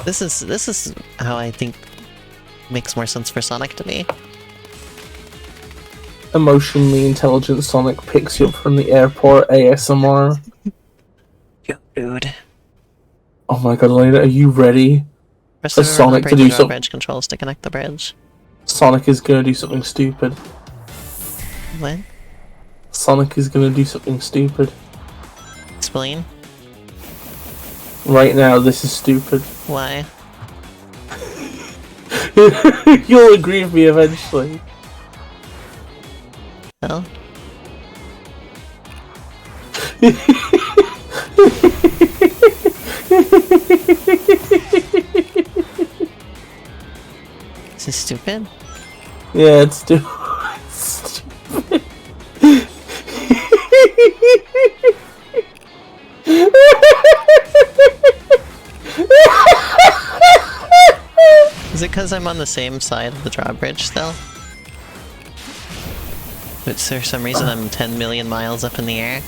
This is how I think makes more sense for Sonic to me. Emotionally intelligent Sonic picks you up from the airport ASMR. Yeah, dude. Oh my god, Elena, are you ready? Press For the Sonic to do bridge something. bridge controls to connect the bridge. Sonic is gonna do something stupid. What? Sonic is gonna do something stupid. Explain. Right now, this is stupid. Why? You'll agree with me eventually. Well? Is this stupid? Yeah, it's stupid. Is it because I'm on the same side of the drawbridge still? But for some reason I'm 10 million miles up in the air?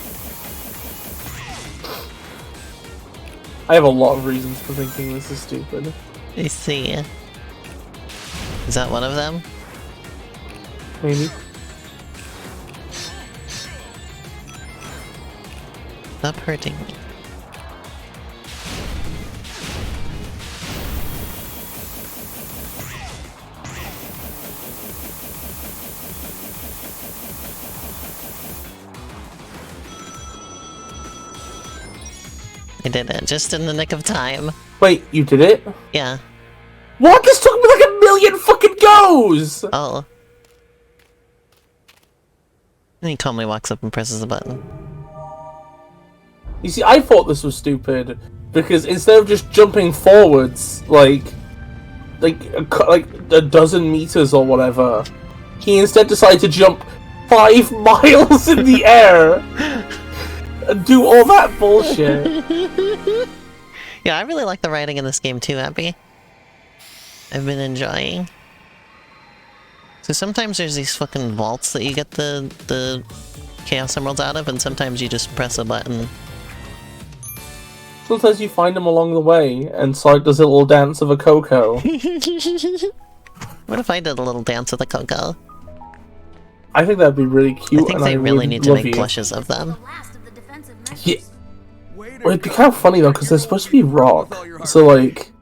I have a lot of reasons for thinking this is stupid. I see. Is that one of them? Maybe. Stop hurting me. I did it, just in the nick of time. Wait, you did it? Yeah. What? This took me like a million fucking goes! Oh. And he calmly walks up and presses a button. You see, I thought this was stupid because instead of just jumping forwards, like a dozen meters or whatever, he instead decided to jump 5 miles in the air and do all that bullshit. Yeah, I really like the writing in this game too, Abby. I've been enjoying. So sometimes there's these fucking vaults that you get the Chaos Emeralds out of, and sometimes you just press a button. Sometimes you find them along the way, and Sonic does a little dance of a Coco. What if I did a little dance with a Coco? I think that'd be really cute. I think and they really would need to love make you. plushes of them. the last of the defensive measures. Yeah. Way to Well, it'd be go. kind of funny though, because they're supposed to be rock. With all your heart. So like,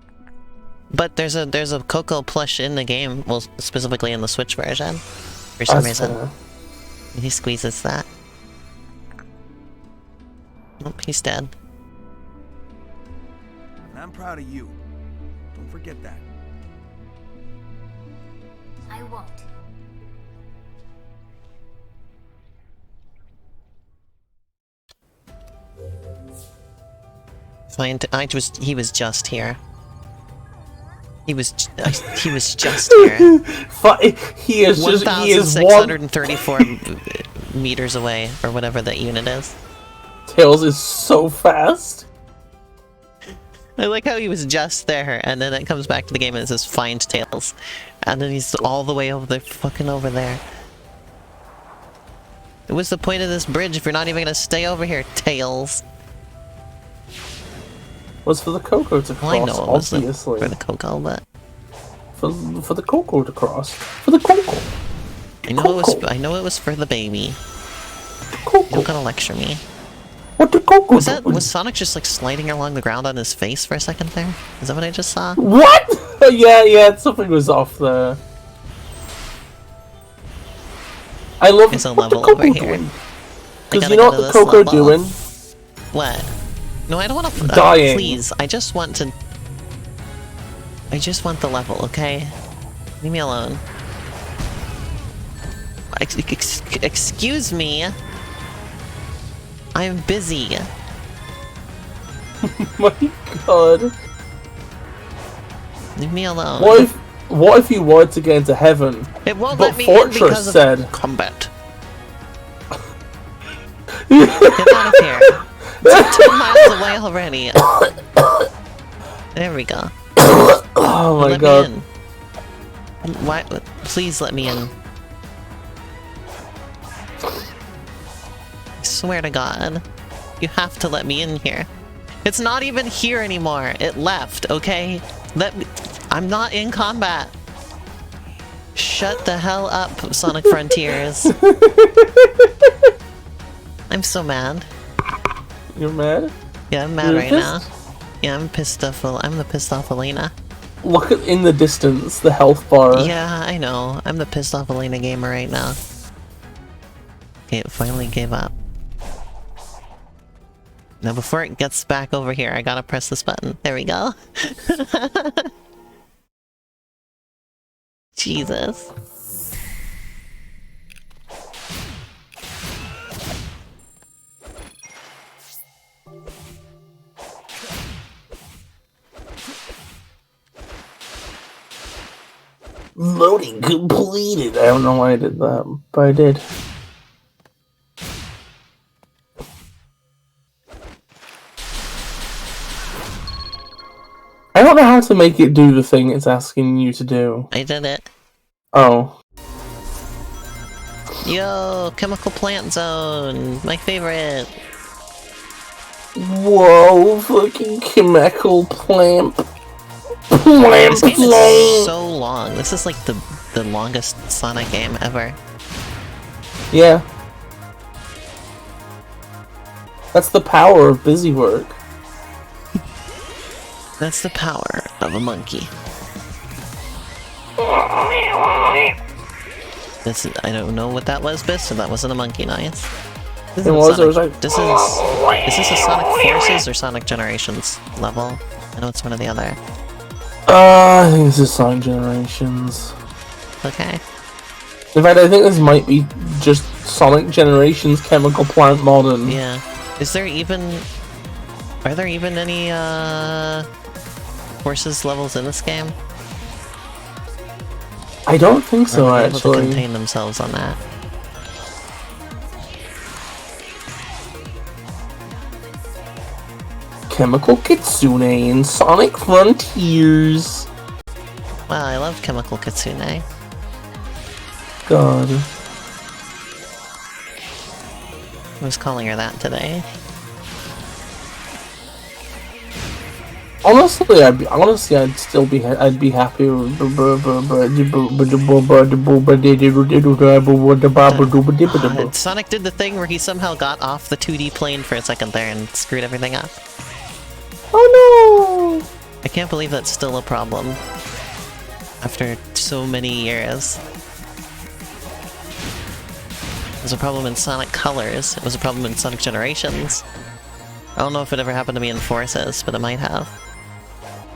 But there's a Coco plush in the game, well, specifically in the Switch version, for some that's reason. fair. And he squeezes that. Nope, he's dead. And I'm proud of you. Don't forget that. I won't. Fine. He was just here. He was just here. He is just. He is 1,634 meters away, or whatever that unit is. Tails is so fast. I like how he was just there, and then it comes back to the game and it says find Tails. And then he's all the way over there, fucking over there. What's the point of this bridge if you're not even gonna stay over here, Tails? Was for the Coco to cross, Well, I know it was obviously. for the Coco, but... For the Coco to cross. For the Coco. I know it was for the baby. Coco. You don't gotta lecture me. What the Coco? Was Sonic just like sliding along the ground on his face for a second there? Is that what I just saw? What? yeah, something was off there. I love There's a what the level over Coco here. doing. Because you know what the Coco level. doing? What? No, I don't want to. Dying. Please, I just want to. I just want the level, okay? Leave me alone. Excuse me. I'm busy. My God. Leave me alone. What if you wanted to get into heaven? It won't but let me Fortress in because said of combat. Get out of here. It's like 10 miles away already. There we go. Oh my Let God. me in. Why? Please let me in. I swear to God. You have to let me in here. It's not even here anymore. It left, okay? Let me... I'm not in combat. Shut the hell up, Sonic Frontiers. I'm so mad. You're mad? Yeah, I'm mad right now. Yeah, I'm pissed off. I'm the pissed off Elena. Look at in the distance, the health bar. Yeah, I know. I'm the pissed off Elena gamer right now. Okay, it finally gave up. Now before it gets back over here, I gotta press this button. There we go. Jesus. Loading completed. I don't know why I did that, but I did. I don't know how to make it do the thing it's asking you to do. I did it. Oh. Yo, Chemical Plant Zone! My favorite! Whoa, fucking chemical plant. This game is so long. This is like the longest Sonic game ever. Yeah. That's the power of busy work. That's the power of a monkey. I don't know what that was, Bis, so that wasn't a monkey noise. This It was, it was like... Is this a Sonic Forces or Sonic Generations level? I know it's one or the other. I think this is Sonic Generations. Okay. In fact, I think this might be just Sonic Generations Chemical Plant Modern. Yeah. Is there even... Are there even any, Forces levels in this game? I don't think so, Or are they able to actually. contain themselves on that? Chemical Kitsune in Sonic Frontiers. Wow, I love Chemical Kitsune. God. I was calling her that today. Honestly, I'd still be happy with Sonic did the thing where he somehow got off the 2D plane for a second there and screwed everything up. Oh no! I can't believe that's still a problem. After so many years. It was a problem in Sonic Colors. It was a problem in Sonic Generations. I don't know if it ever happened to me in Forces, but it might have.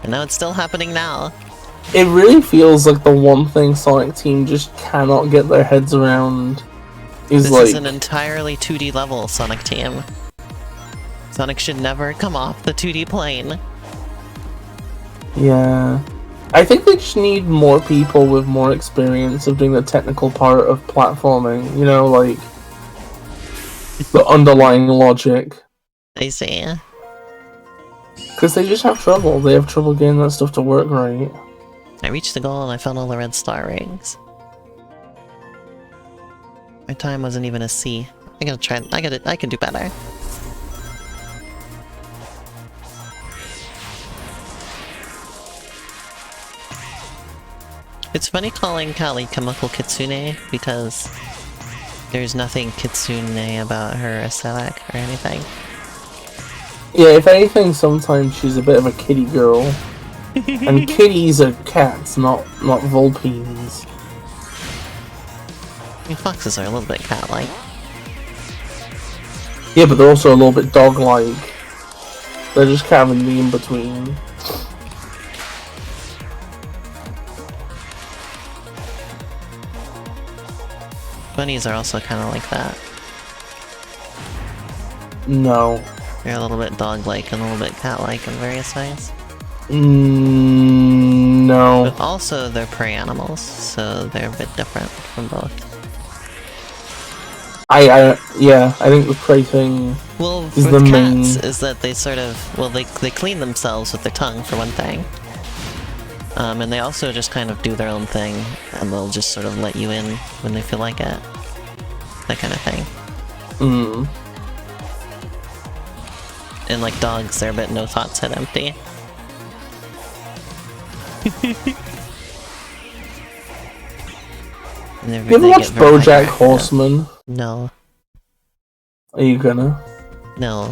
And now it's still happening now. It really feels like the one thing Sonic Team just cannot get their heads around is This like... is an entirely 2D level Sonic Team. Sonic should never come off the 2D plane. Yeah. I think they just need more people with more experience of doing the technical part of platforming. You know, like the underlying logic. I see. Because they just have trouble. They have trouble getting that stuff to work right. I reached the goal and I found all the red star rings. My time wasn't even a C. I gotta try. I can do better. It's funny calling Kali Chemical Kitsune because there's nothing kitsune about her aesthetic or anything. Yeah, if anything, sometimes she's a bit of a kitty girl. And kitties are cats, not vulpines. I mean, foxes are a little bit cat-like. Yeah, but they're also a little bit dog-like. They're just kind of in the in-between. Bunnies are also kind of like that. No. They're a little bit dog-like and a little bit cat-like in various ways. No. But also, they're prey animals, so they're a bit different from both. Yeah, I think the prey thing Well, is with the cats, main. is that they sort of, well, they clean themselves with their tongue, for one thing. And they also just kind of do their own thing, and they'll just sort of let you in when they feel like it. That kind of thing. And like dogs, they're a bit no thoughts head empty. You ever watch BoJack Horseman? No. Are you gonna? No.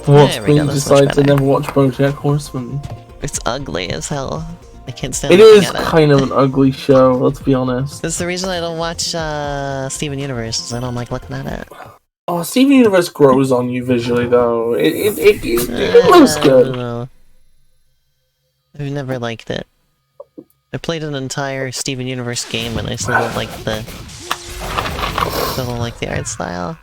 What's There we go, made you that's much decide to better. never watch BoJack Horseman? It's ugly as hell. I can't stand It looking is at it. kind of an ugly show, let's be honest. That's the reason I don't watch Steven Universe, is I don't like looking at it. Oh, Steven Universe grows on you visually, though. It looks I good. don't know. I've never liked it. I played an entire Steven Universe game and I still don't like the art style.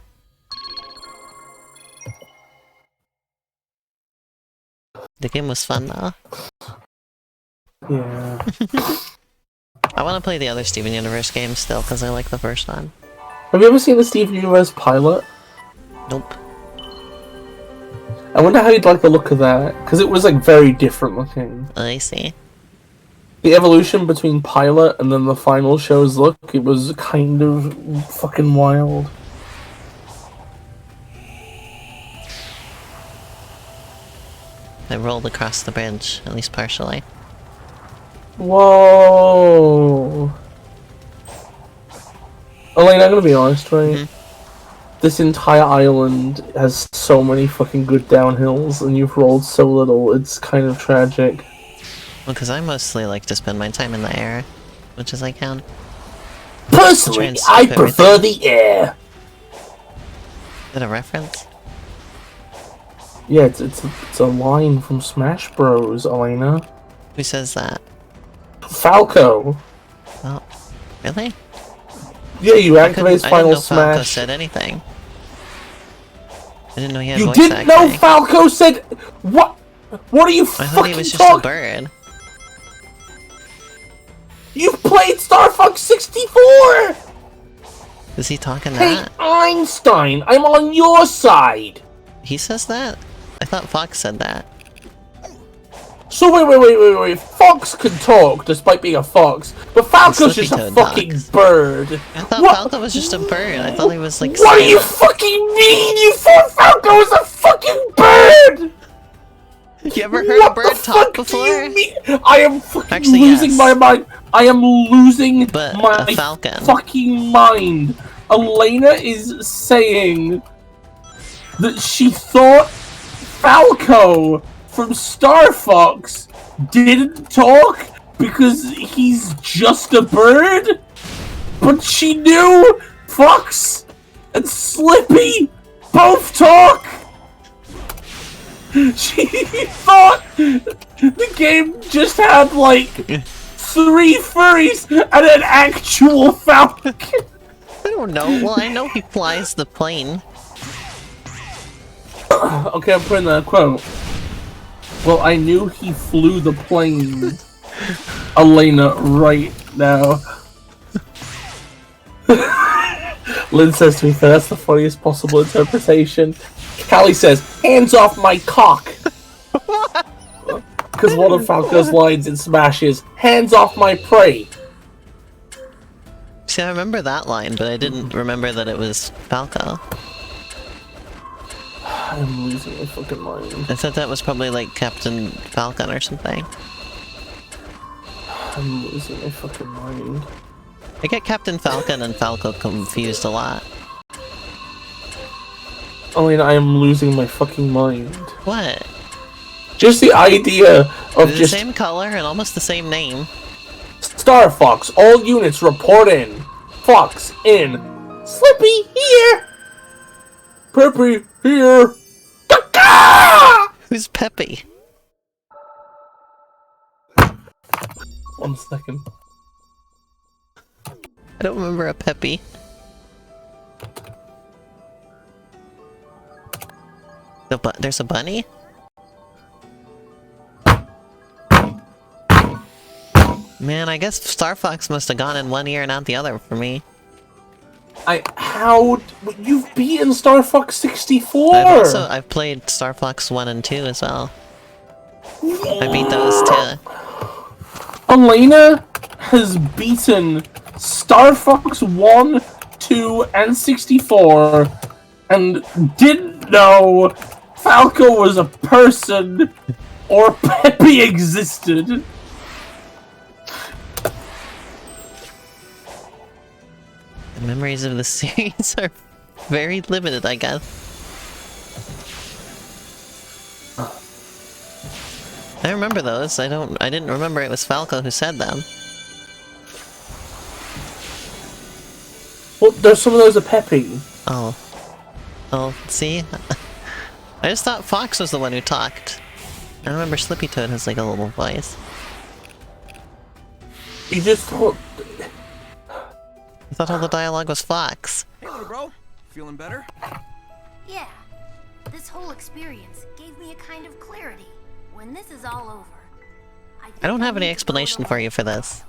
The game was fun though. Yeah. I want to play the other Steven Universe games still because I like the first one. Have you ever seen the Steven Universe pilot? Nope. I wonder how you'd like the look of that, because it was like very different looking. I see. The evolution between pilot and then the final show's look, it was kind of fucking wild. I rolled across the bridge, at least partially. Whoa! Elaine, I'm gonna be honest, right? This entire island has so many fucking good downhills, and you've rolled so little, it's kind of tragic. Well, because I mostly like to spend my time in the air, much as I can. Personally, I prefer the air! Is that a reference? Yeah, it's a line from Smash Bros, Elena. Who says that? Falco! Oh, really? Yeah, you activate I Final didn't know Falco Smash. said anything. I didn't know he had You voice didn't acting. know Falco said... What? What are you I fucking thought he was just talking? a bird. You've played Star Fox 64! Is he talking Hey, that? Einstein, I'm on your side! He says that? I thought Fox said that. So wait. Fox can talk despite being a fox, but Falco's just a Slippy-toed fucking dogs. bird. I thought What? Falco was just a bird. I thought he was like. What do you silent. fucking mean? You thought Falco was a fucking bird? You ever heard What a bird the talk fuck do before? you mean? I am fucking Actually, losing yes. my mind. I am losing But my a falcon. fucking mind. Elena is saying that she thought Falco from Star Fox didn't talk because he's just a bird? But she knew Fox and Slippy both talk! She thought the game just had like 3 furries and an actual falcon! I don't know. Well, I know he flies the plane. Okay, I'm putting that quote. Well, I knew he flew the plane. Elena, right now. Lynn says to me, that's the funniest possible interpretation. Callie says, hands off my cock! Because one of Falco's lines in Smash is, hands off my prey! See, I remember that line, but I didn't remember that it was Falco. I'm losing my fucking mind. I thought that was probably like Captain Falcon or something. I'm losing my fucking mind. I get Captain Falcon and Falco confused a lot. Elena, I am losing my fucking mind. What? Just the idea of They're just... the same color and almost the same name. Star Fox, all units report in. Fox in. Slippy here. Peppy here. Who's Peppy? 1 second. I don't remember a Peppy. There's a bunny? Man, I guess Star Fox must have gone in one ear and out the other for me. You've beaten Star Fox 64! I've played Star Fox 1 and 2 as well. I beat those too. Elena has beaten Star Fox 1, 2, and 64, and didn't know Falco was a person or Peppy existed. The memories of the series are very limited, I guess. I remember those. I didn't remember it was Falco who said them. Well, there's some of those are Peppy. Oh. Oh, see? I just thought Fox was the one who talked. I remember Slippy Toad has like a little voice. You just thought... I thought all the dialogue was Fox. Hey, little bro. Feeling better? Yeah. This whole experience gave me a kind of clarity. When this is all over, I don't have any explanation for you for this.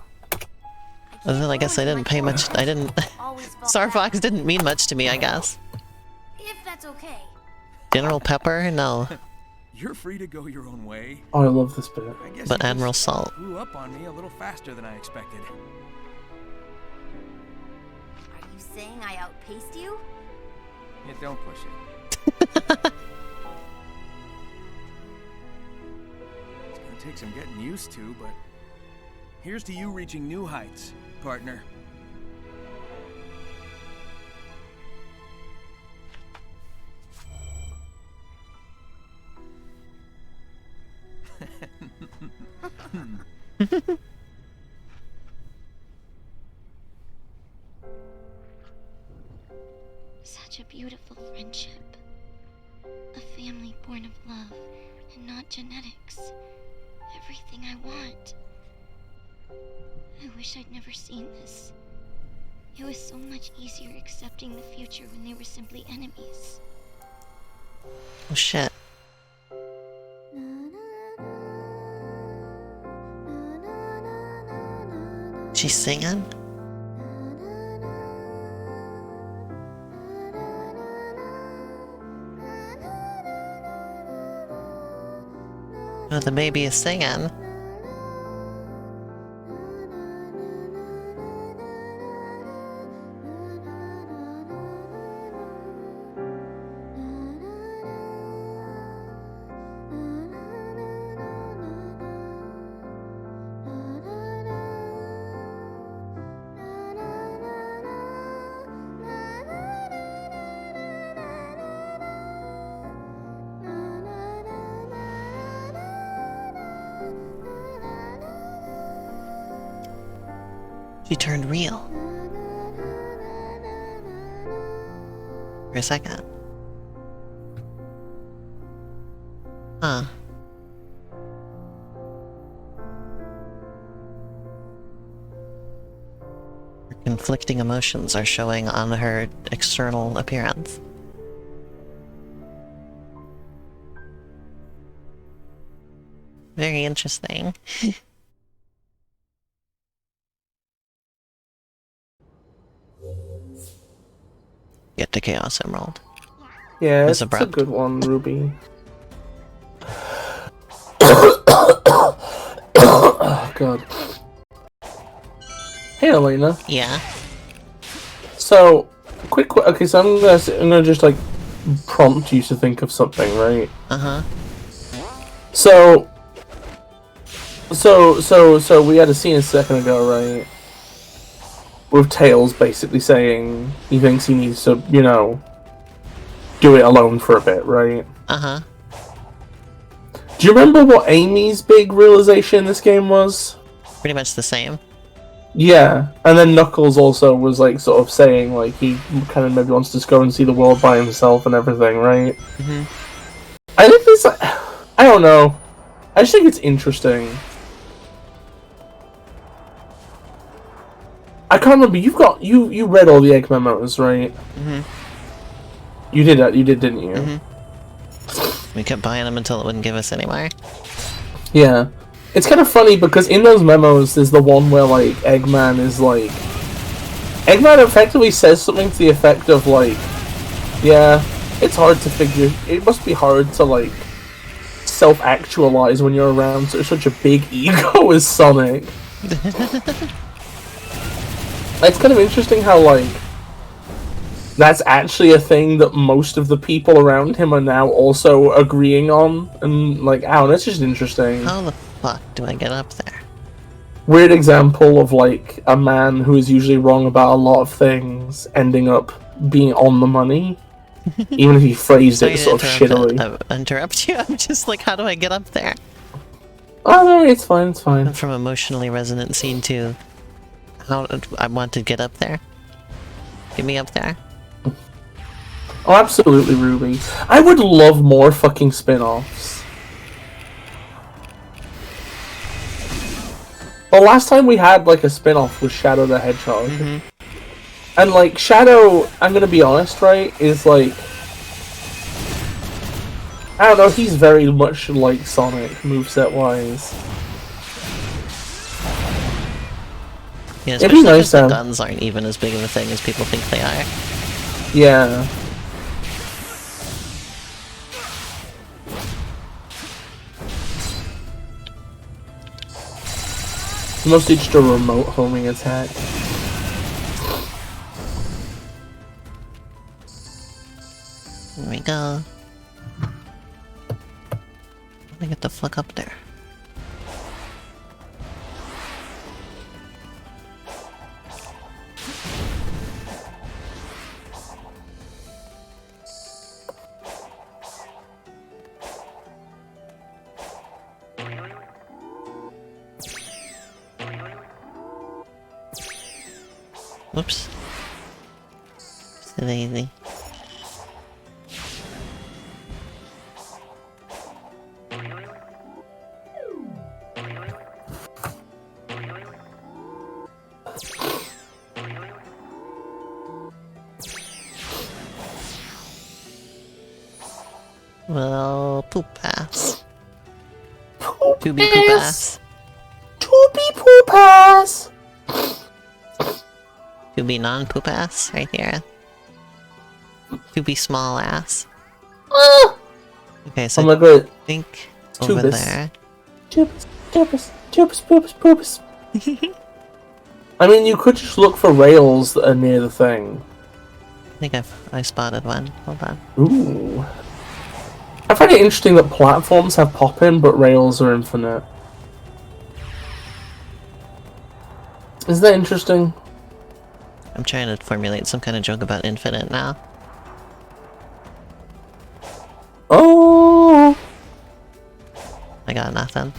Other than I guess I didn't pay much. I didn't. Star Fox didn't mean much to me, I guess. If that's okay. General Pepper? No. You're free to go your own way. Oh, I love this bit. I guess But you Admiral just Salt. blew up on me a little faster than I expected. Are you saying I outpaced you? Yeah, don't push it. It's gonna take some getting used to, but here's to you reaching new heights, partner. Such a beautiful friendship. A family born of love and not genetics. Everything I want. I wish I'd never seen this. It was so much easier accepting the future when they were simply enemies. Oh shit. She's singing? Oh, the baby is singing. She turned real. For a second. Huh. Her conflicting emotions are showing on her external appearance. Very interesting. Get the Chaos Emerald. Yeah, It's it's a a good one, Ruby. Oh, God. Hey, Elena. Yeah. So, okay, so I'm gonna just, like, prompt you to think of something, right? Uh-huh. So we had a scene a second ago, right? With Tails basically saying he thinks he needs to, you know, do it alone for a bit, right? Uh-huh. Do you remember what Amy's big realization in this game was? Pretty much the same. Yeah, and then Knuckles also was, like, sort of saying, like, he kind of maybe wants to just go and see the world by himself and everything, right? Mm-hmm. I think it's, like, I don't know. I just think it's interesting. I can't remember. You read all the egg memos, right? Mm-hmm. You did that. You did, didn't you? Mm-hmm. We kept buying them until it wouldn't give us any more. Yeah. It's kind of funny because in those memos, there's the one where like Eggman is like, Eggman effectively says something to the effect of like, yeah, it's hard to figure. It must be hard to like self-actualize when you're around such a big ego as Sonic. It's kind of interesting how, like, that's actually a thing that most of the people around him are now also agreeing on, and, like, I don't know, it's just interesting. How the fuck do I get up there? Weird example of, like, a man who is usually wrong about a lot of things ending up being on the money, even if he phrased it sort of shittily. Interrupt you? I'm just like, how do I get up there? Oh, no, it's fine, it's fine. I'm from Emotionally Resonant Scene 2. How I want to get up there. Get me up there. Oh, absolutely, Ruby. I would love more fucking spin-offs. The last time we had, like, a spin-off was Shadow the Hedgehog. Mm-hmm. And, like, Shadow, I'm gonna be honest, right, is, like... I don't know, he's very much like Sonic, moveset-wise. Yeah, It'd especially be nice because the to... guns aren't even as big of a thing as people think they are. Yeah. Mostly just a remote homing attack. There we go. Let me get the fuck up there. Whoops. So lazy. Well, poop ass. To be poop ass. To be poop ass. To be non-poop ass, right here. To be small ass. Okay, so Oh my god. I think Tubus. over there. Tubus. I mean, you could just look for rails that are near the thing. I think I spotted one. Hold on. Ooh. I find it interesting that platforms have pop-in, but rails are infinite. Is that interesting? I'm trying to formulate some kind of joke about infinite now. Oh! I got nothing.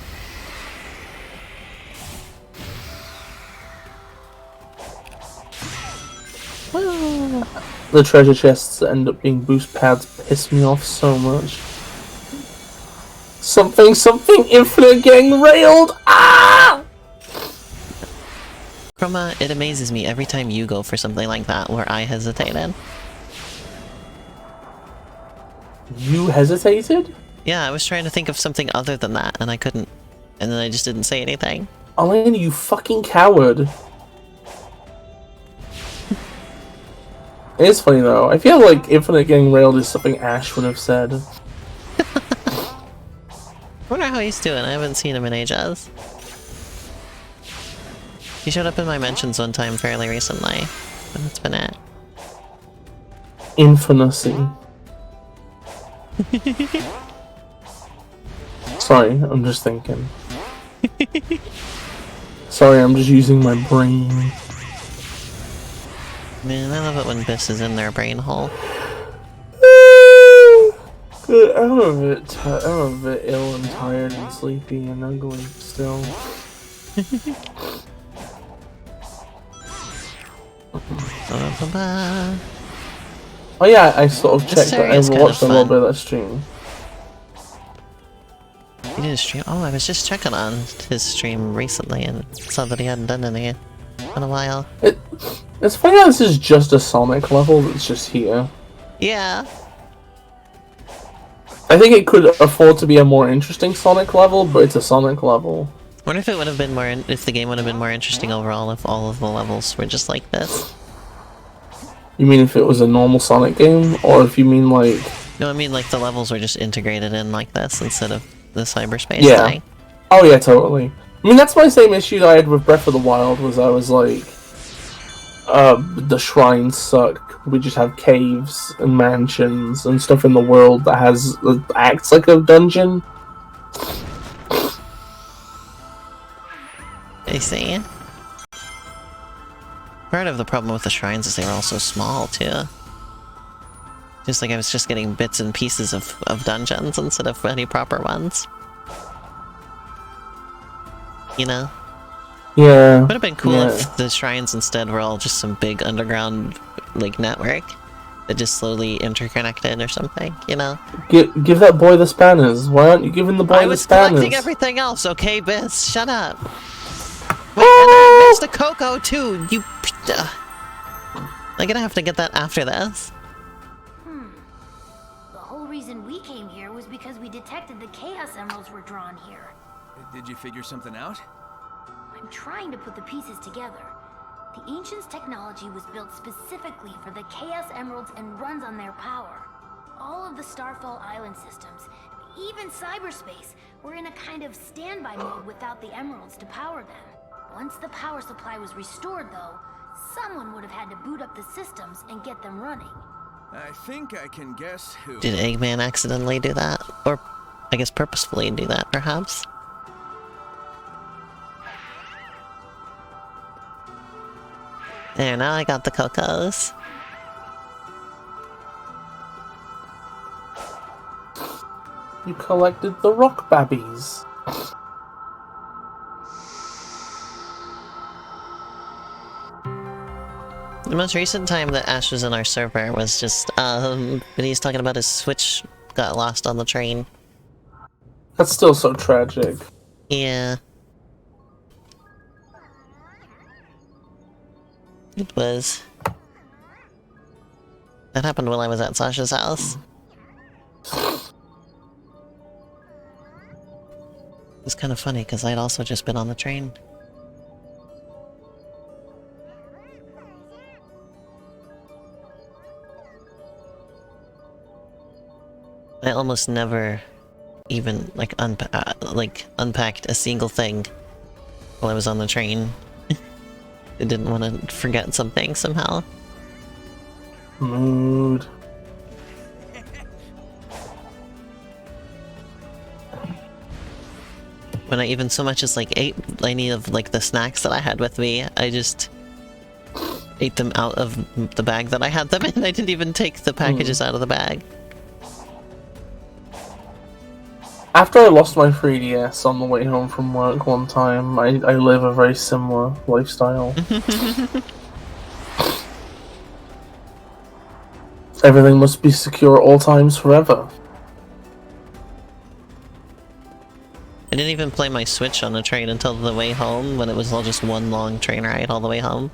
The treasure chests that end up being boost pads piss me off so much. Something infinite getting railed! Ah! Chroma, it amazes me every time you go for something like that where I hesitated. You hesitated? Yeah, I was trying to think of something other than that, and I couldn't And then I just didn't say anything. Elena, you fucking coward. It's funny though. I feel like Infinite getting railed is something Ash would have said. I wonder how he's doing. I haven't seen him in ages. He showed up in my mentions one time fairly recently, and that's been it. Infinacy. Sorry, I'm just thinking. Sorry, I'm just using my brain. Man, I love it when Biss is in their brain hole. I'm a bit ill and tired and sleepy and ugly still. Oh yeah, I sort of checked that. I watched a little bit of that stream. He did a stream? Oh, I was just checking on his stream recently and saw that he hadn't done any in a while. It's funny how this is just a Sonic level that's just here. Yeah. I think it could afford to be a more interesting Sonic level, but it's a Sonic level. I wonder if it would have been more, if the game would have been more interesting overall if all of the levels were just like this. You mean if it was a normal Sonic game, or if you mean like? No, I mean like the levels were just integrated in like this instead of the cyberspace thing. Oh yeah, totally. I mean that's my same issue that I had with Breath of the Wild. Was I was like, the shrines suck. We just have caves and mansions and stuff in the world that acts like a dungeon. I see. Part of the problem with the shrines is they were all so small, too. Just like I was just getting bits and pieces of dungeons instead of any proper ones. You know? Yeah. Would have been cool if the shrines instead were all just some big underground, like, network that just slowly interconnected or something, you know? Give that boy the spanners. Why aren't you giving the boy the spanners? I was collecting everything else, okay, Biss? Shut up. Wait, and I missed the Coco too. You. I'm gonna have to get that after this. The whole reason we came here was because we detected the Chaos Emeralds were drawn here. Did you figure something out? I'm trying to put the pieces together. The Ancients' technology was built specifically for the Chaos Emeralds and runs on their power. All of the Starfall Island systems, even cyberspace, were in a kind of standby mode without the emeralds to power them. Once the power supply was restored, though, someone would have had to boot up the systems and get them running. I think I can guess who. Did Eggman accidentally do that? Or, I guess purposefully do that, perhaps? There, now I got the Cocos. You collected the rock babbies. The most recent time that Ash was in our server was just, when he's talking about his Switch got lost on the train. That's still so tragic. Yeah. It was. That happened while I was at Sasha's house. It was kind of funny, because I'd also just been on the train. I almost never even, like, unpacked a single thing while I was on the train. I didn't want to forget something somehow. Mood. When I even so much as, like, ate any of, like, the snacks that I had with me, I just ate them out of the bag that I had them in. I didn't even take the packages out of the bag. After I lost my 3DS on the way home from work one time, I live a very similar lifestyle. Everything must be secure at all times forever. I didn't even play my Switch on the train until the way home, when it was all just one long train ride all the way home.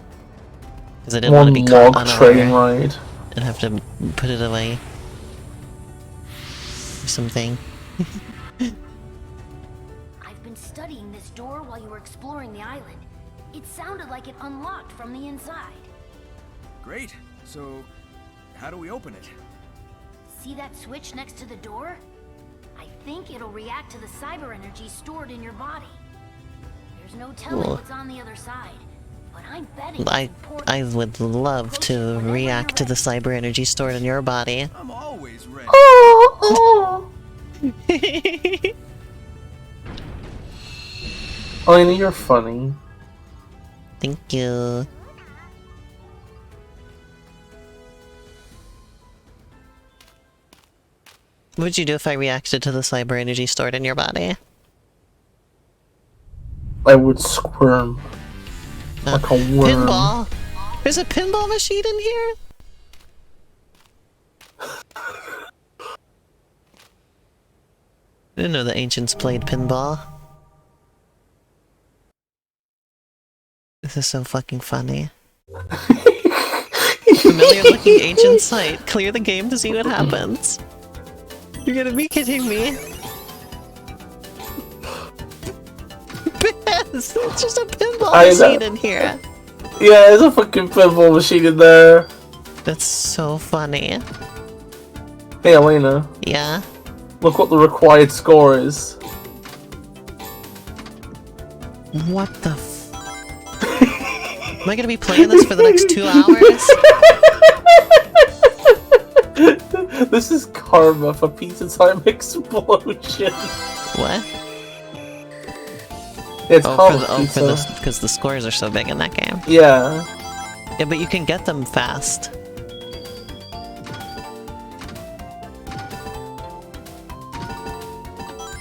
Because I didn't want to be caught one unaware train ride. and have to put it away. Or something. I've been studying door while you were exploring the island. It sounded like it unlocked from the inside. Great. So, how do we open it? See that switch next to the door? I think it'll react to the cyber energy stored in your body. There's no telling Cool. what's on the other side, but I'm betting it's I important. would love to react to the cyber energy stored in your body. I'm always ready. Elena, you're funny. Thank you. What would you do if I reacted to the cyber energy stored in your body? I would squirm. Like a worm. Pinball! There's a pinball machine in here? I didn't know the ancients played pinball. This is so fucking funny. Familiar looking ancient site. Clear the game to see what happens. You're gonna be kidding me. Biz! It's just a pinball machine in here. Yeah, there's a fucking pinball machine in there. That's so funny. Hey, Elena. Yeah? Look what the required score is. What the f- Am I gonna be playing this for the next 2 hours? This is karma for Pizza Time Explosion. What? It's karma for pizza. this, because the scores are so big in that game. Yeah. Yeah, but you can get them fast.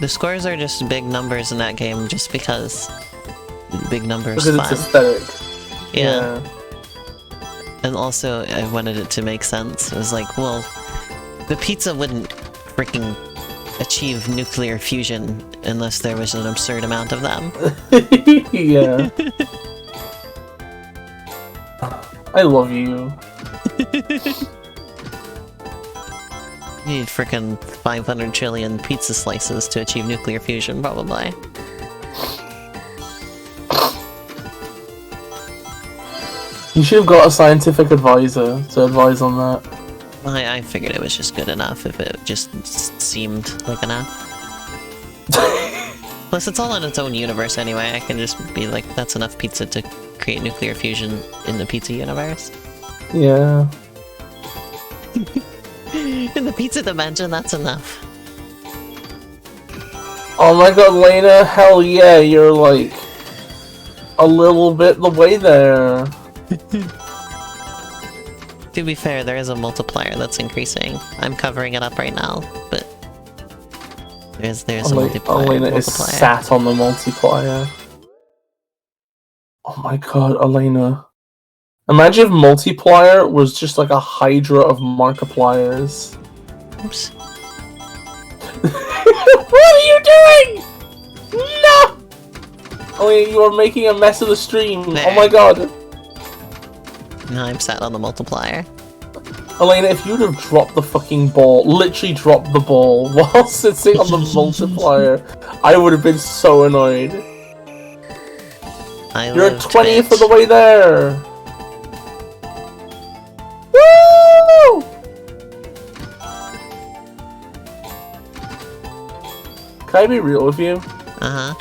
The scores are just big numbers in that game just because big numbers Because fun. it's aesthetic. Yeah. And also, I wanted it to make sense. It was like, well, the pizza wouldn't freaking achieve nuclear fusion unless there was an absurd amount of them. Yeah. I love you. You need freaking 500 trillion pizza slices to achieve nuclear fusion, probably. You should have got a scientific advisor to advise on that. I figured it was just good enough if it just seemed like enough. Plus, it's all in its own universe anyway. I can just be like, that's enough pizza to create nuclear fusion in the pizza universe. Yeah. In the pizza dimension, that's enough. Oh my god, Lena, hell yeah, you're like a little bit the way there. To be fair, there is a multiplier that's increasing. I'm covering it up right now, but there's a Elena is multiplier. sat on the multiplier. Oh my god, Elena. Imagine if multiplier was just like a hydra of Markipliers. Oops. What are you doing? No! Elena, you are making a mess of the stream. There. Oh my god. Now I'm sat on the multiplier. Elena, if you'd have dropped the fucking ball, literally dropped the ball while sitting on the multiplier, I would have been so annoyed. You're at 20th of the way there. Woo! Can I be real with you? Uh-huh.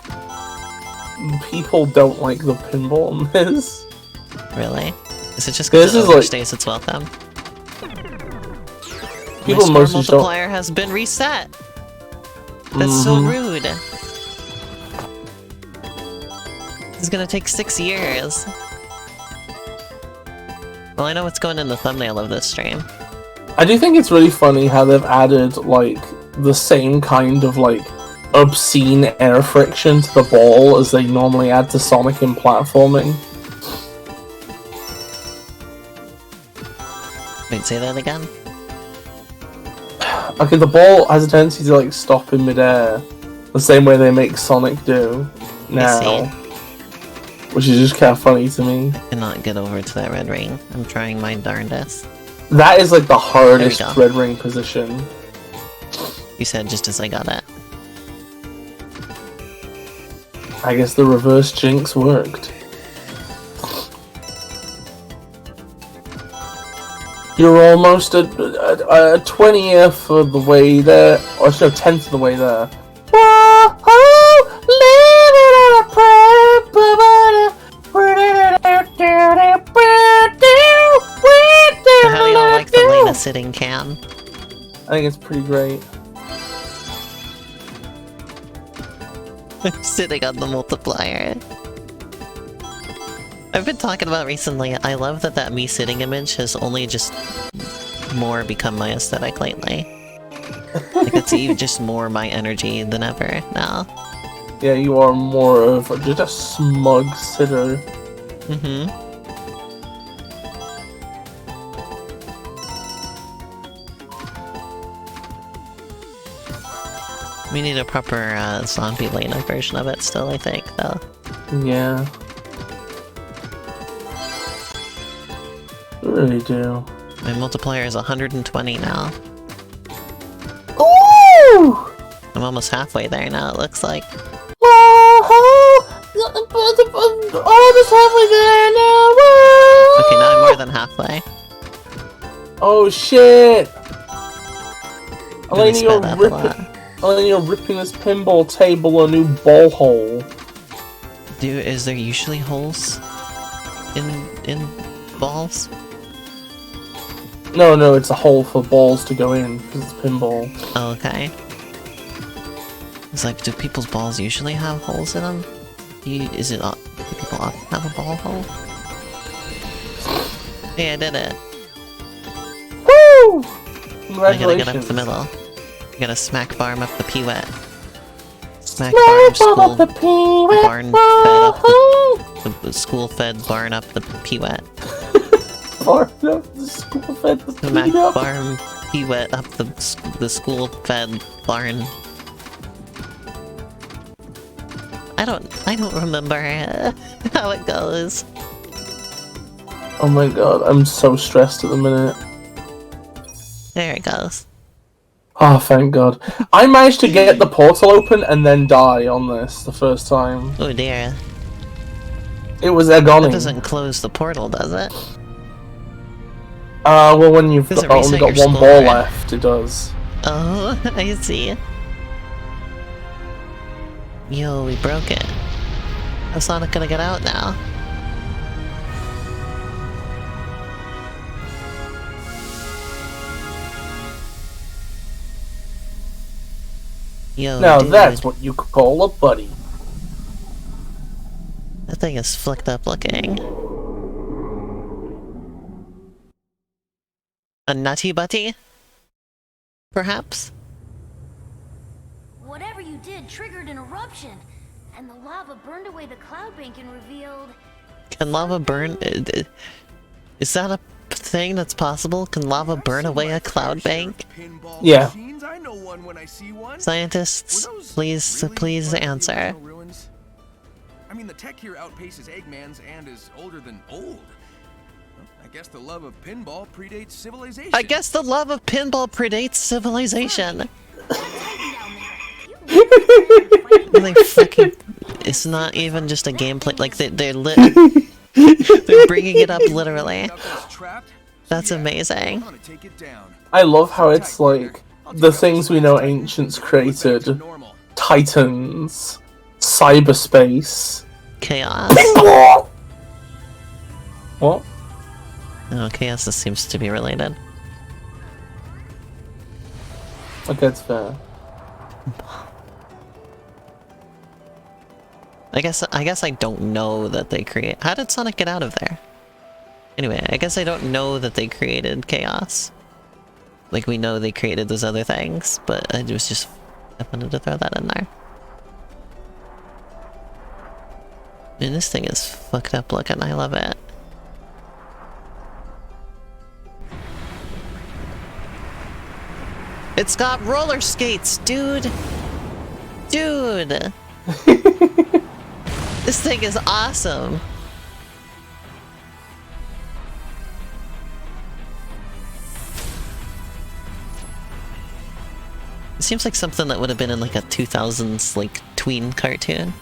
People don't like the pinball in this. Really? Is it just because it overstays its welcome? People My mostly score multiplier has been reset! That's so rude! It's gonna take 6 years. Well, I know what's going in the thumbnail of this stream. I do think it's really funny how they've added, like, the same kind of, like, obscene air friction to the ball as they normally add to Sonic in platforming. Wait, say that again? Okay, the ball has a tendency to, like, stop in midair, the same way they make Sonic do now. Which is just kind of funny to me. I cannot get over to that red ring. I'm trying my darndest. That is, like, the hardest red ring position. You said just as I got it. I guess the reverse jinx worked. You're almost a 20th of the way there, or so 10th of the way there. So how do y'all like the Lena sitting cam? I think it's pretty great. Sitting on the multiplier. I've been talking about recently, I love that me sitting image has only just more become my aesthetic lately. Like it's even just more my energy than ever now. Yeah, you are more of just a smug sitter. Mm-hmm. We need a proper zombie Lena version of it still, I think, though. Yeah. I really do. My multiplier is 120 now. Ooh! I'm almost halfway there now, it looks like. Almost halfway there now. Okay, now I'm more than halfway. Oh shit! Really Elena, sped up a lot. you're ripping this pinball table a new ball hole. Dude, is there usually holes in balls? No, it's a hole for balls to go in, because it's pinball. Oh, okay. It's like, do people's balls usually have holes in them? Do people often have a ball hole? Hey, I did it. Woo! I Congratulations. gotta get up the middle. I gotta smack barm up the P-wet. Smack barm school barn fed up the school fed barn up the P-wet. Barn up the school fed the Smack P-wet. barm P-wet up the school fed barn. I don't remember how it goes. Oh my god, I'm so stressed at the minute. There it goes. Oh, thank god. I managed to get the portal open and then die on this the first time. Oh dear. It was That agony. doesn't close the portal, does it? Well, when you've Does it only reset got your one score? ball left, it does. Oh, I see. Yo, we broke it. How's Sonic gonna get out now? Yo, Now dude. that's what you call a buddy. That thing is flicked up looking. A nutty butty? Perhaps? Whatever you did triggered an eruption, and the lava burned away the cloud bank and revealed... Can lava burn? Is that a thing that's possible? Can lava burn away a cloud bank? Yeah. I know one when I see one. Scientists, Were those please really answer. original ruins? I mean, the tech here outpaces Eggman's and is older than old. Well, I guess the love of pinball predates civilization. I guess the love of pinball predates civilization. They fucking... It's not even just a gameplay, like they're bringing it up literally. That's amazing. I love how it's like the things we know ancients created. Titans, cyberspace, Chaos. pinball! What? Oh, chaos seems to be related. Okay, it's fair. I guess I don't know that they create. How did Sonic get out of there? Anyway, I guess I don't know that they created chaos. Like we know they created those other things, but I wanted to throw that in there. Man, this thing is fucked up looking. I love it. It's got roller skates, dude. Dude. This thing is awesome. It seems like something that would have been in like a 2000s like tween cartoon.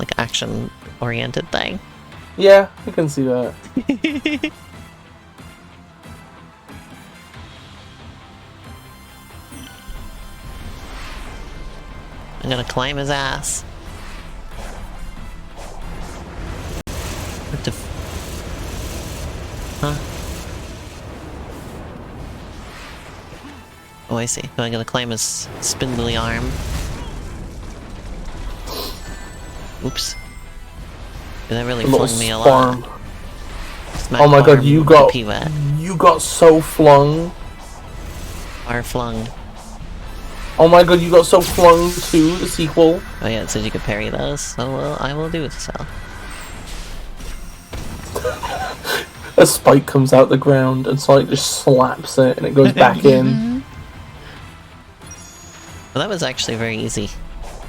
like action-oriented thing. Yeah, I can see that. I'm gonna climb his ass. What the huh? Oh, I see. I'm gonna climb his spindly arm. Oops. That really flung me a lot. Smack oh my god, farm, you got so flung. Far flung. Oh my god, you got so flung to the sequel. Oh yeah, it says you can parry those, so well, I will do so. A spike comes out the ground and Sonic just slaps it and it goes back in. Well, that was actually very easy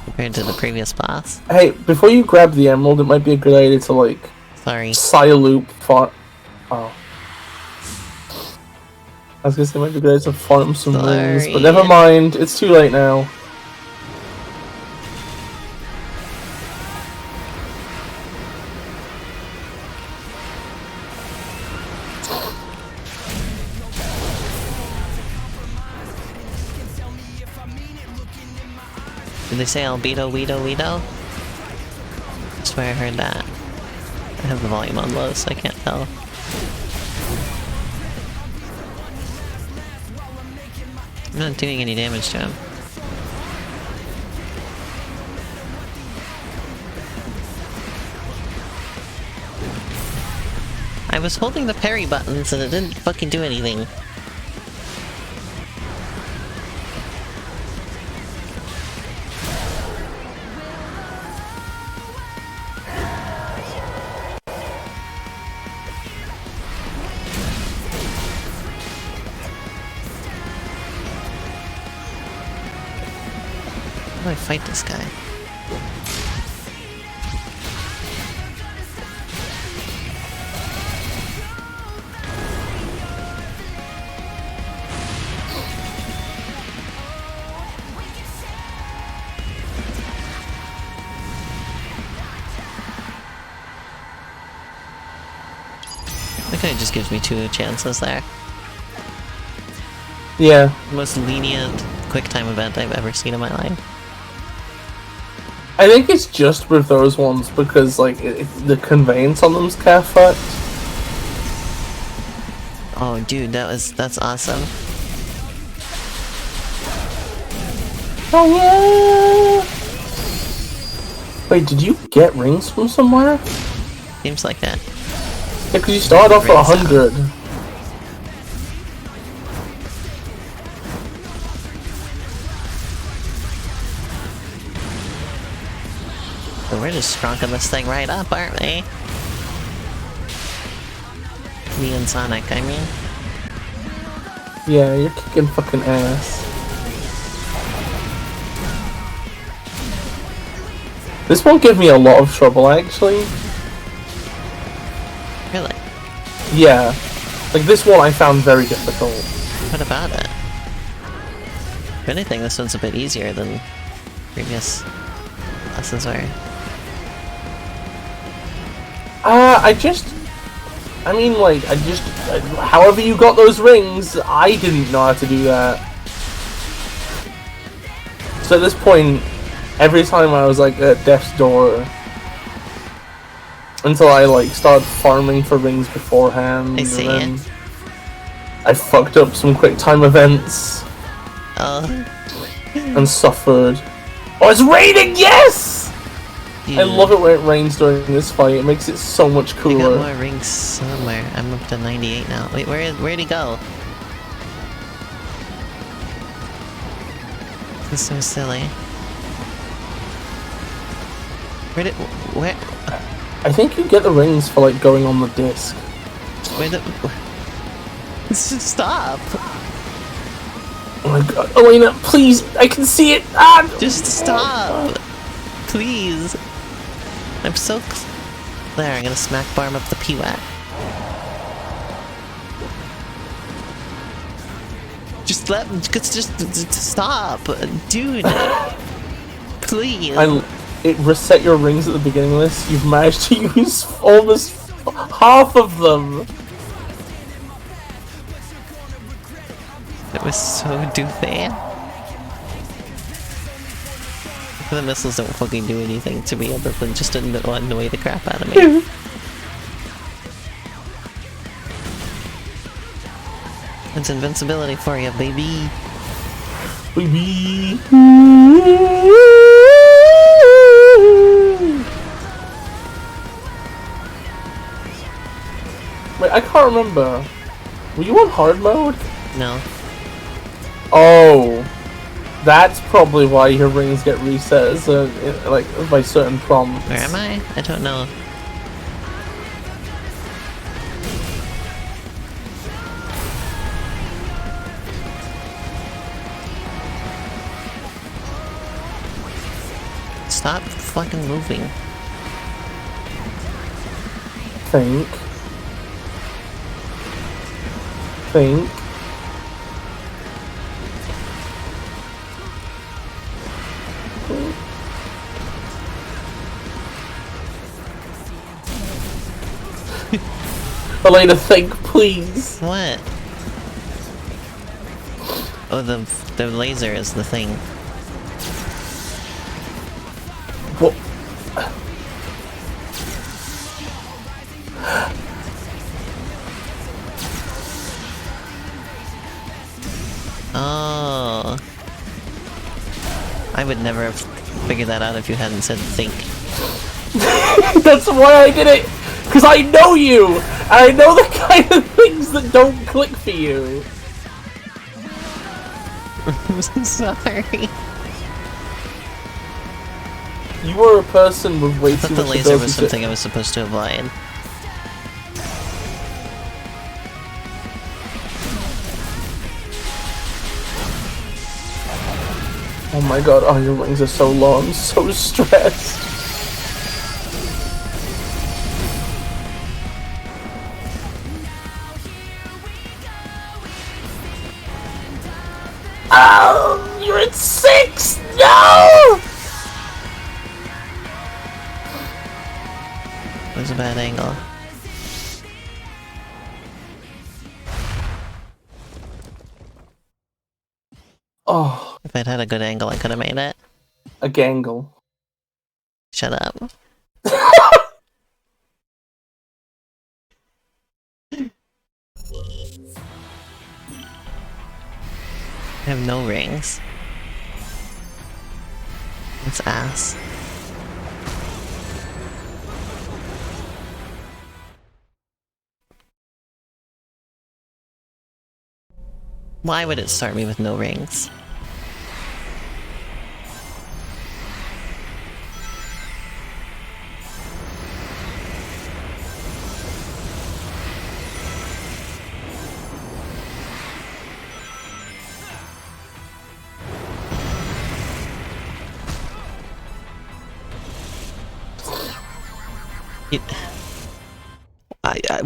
compared to the previous boss. Hey, before you grab the emerald, it might be a good idea to like Sorry. Psyloop fought. Oh. I was gonna say it might be good to farm some rings, but never mind, it's too late now. Did they say albedo, weedo? I swear I heard that. I have the volume on low, so I can't tell. I'm not doing any damage to him. I was holding the parry buttons and it didn't fucking do anything. How do I fight this guy? That guy just gives me 2 chances there. Yeah. Most lenient quick-time event I've ever seen in my life. I think it's just with those ones because like the conveyance on them's kind of fucked. Oh dude, that's awesome. Oh yeah! Wait, did you get rings from somewhere? Seems like that. Yeah, because you started off at 100. So we're just strunking this thing right up, aren't we? Me and Sonic, I mean. Yeah, you're kicking fucking ass. This won't give me a lot of trouble, actually. Really? Yeah. Like, this one I found very difficult. What about it? If anything, this one's a bit easier than previous lessons were. however you got those rings, I didn't know how to do that. So at this point, every time I was like at death's door, until I like started farming for rings beforehand, I see. and then I fucked up some quick time events. Oh. And suffered. Oh, it's raining! Yes! Dude. I love it when it rains during this fight. It makes it so much I cooler. got more rings somewhere. I'm up to 98 now. Wait, where'd he go? This is so silly. Where? I think you get the rings for like going on the disc. Where the? Stop! Oh my god, Elena, please! I can see it! Ah! Just stop! Please! I'm so there, I'm gonna smack barm up the PWAC. Just stop! Dude! Please! it reset your rings at the beginning of this, you've managed to use almost half of them. It was so doofy. The missiles don't fucking do anything to me other than just annoy the crap out of me. It's invincibility for you, baby. Baby. Wait, I can't remember. Were you on hard mode? No. Oh. That's probably why your rings get reset, like, by certain prompts. Where am I? I don't know. Stop fucking moving. Think. Elena, think, please. What? Oh, the laser is the thing. What? Oh. I would never have figured that out if you hadn't said think. That's why I did it! Because I know you! And I know the kind of things that don't click for you! I'm sorry. You were a person with way I thought too the much laser ability was to- something I was supposed to avoid. Oh my god, oh, your rings are so low, I'm so stressed. Oh, you're at 6! No! It was a bad angle. Oh, If I'd had a good angle, I could have made it. a gangle. Shut up. I have no rings. That's ass. Why would it start me with no rings?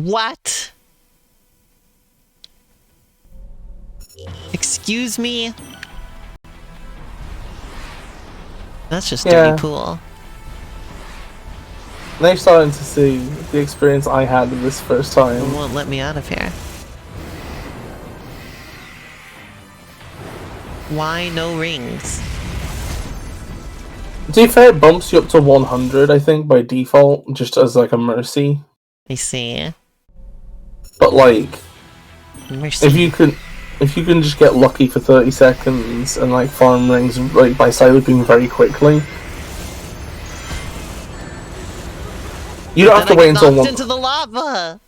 What? Excuse me? That's just Yeah. dirty pool. Now you're starting to see the experience I had with this first It time. won't let me out of here. Why no rings? To be fair, it bumps you up to 100, I think, by default, just as like a mercy. I see. But like, Mercy. if you can just get lucky for 30 seconds and like farm rings like by side looping very quickly, you don't have to Then I wait get until knocked one. into the lava!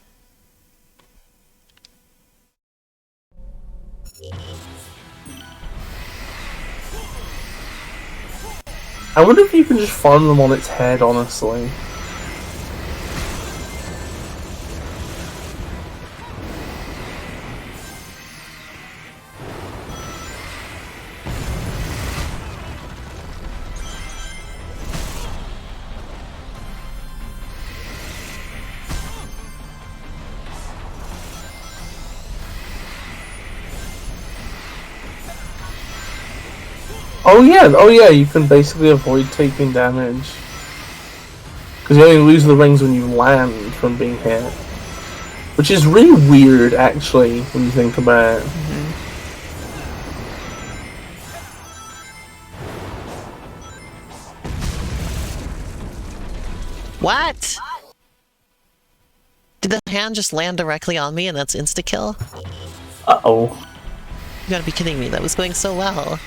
I wonder if you can just farm them on its head, honestly. Oh yeah, you can basically avoid taking damage. Because you only lose the rings when you land from being hit. Which is really weird, actually, when you think about it. What? Did the hand just land directly on me and that's insta-kill? Uh-oh. You gotta be kidding me, that was going so well.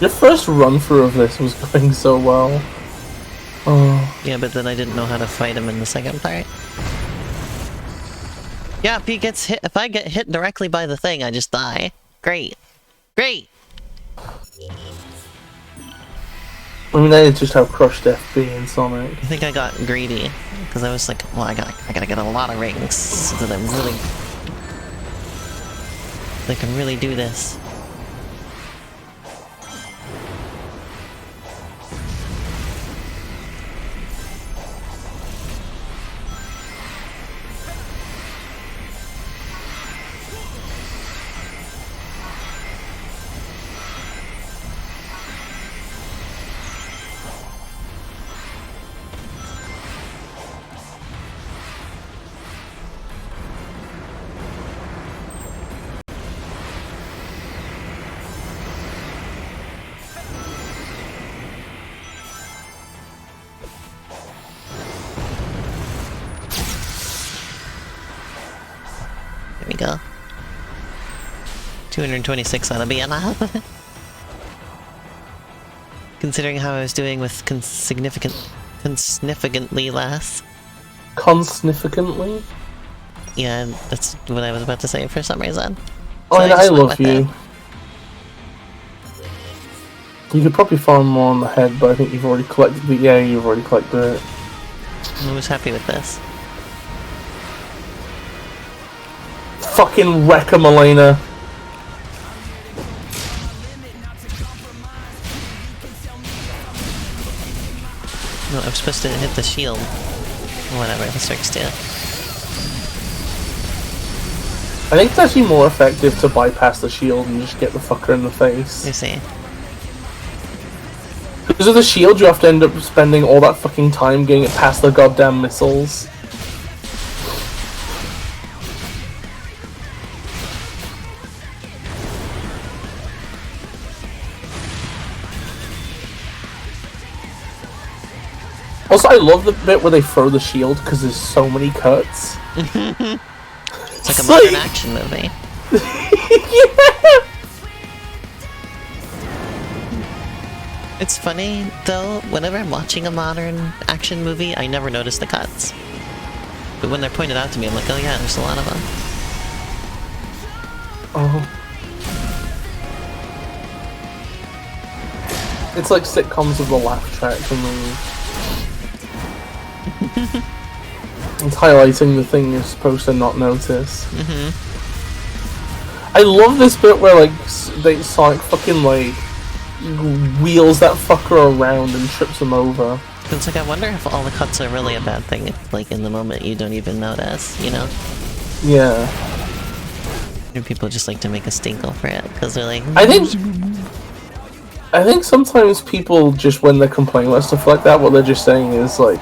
Your first run-through of this was going so well. Oh. Yeah, but then I didn't know how to fight him in the second part. Yeah, if he gets hit, if I get hit directly by the thing, I just die. Great. Great! I mean, that is just how crushed FB in Sonic. I think I got greedy, because I was like, well, I gotta get a lot of rings, so that I'm really... I can really do this. There we go. 226 ought to be enough. Considering how I was doing with significantly less. Consignificantly? Yeah, that's what I was about to say for some reason. Oh, So and just I went love with you. it. You could probably farm more on the head, but I think you've already collected the... Yeah, you've already collected it. I was happy with this. Fucking wreck 'em, Elena. No, I'm supposed to hit the shield. Whatever, this works too. I think it's actually more effective to bypass the shield and just get the fucker in the face. You see. Because of the shield, you have to end up spending all that fucking time getting it past the goddamn missiles. Also, I love the bit where they throw the shield because there's so many cuts. It's like a modern action movie. Yeah. It's funny, though, whenever I'm watching a modern action movie, I never notice the cuts. But when they're pointed out to me, I'm like, oh yeah, there's a lot of them. Oh. It's like sitcoms with the laugh track for me. It's highlighting the thing you're supposed to not notice. I love this bit where, like, Sonic fucking, like, wheels that fucker around and trips him over. It's like, I wonder if all the cuts are really a bad thing, if, like, in the moment you don't even notice, you know? Yeah. Or people just like to make a stinkle for it, because they're like... I think sometimes people just, when they're complaining about stuff like that, what they're just saying is, like,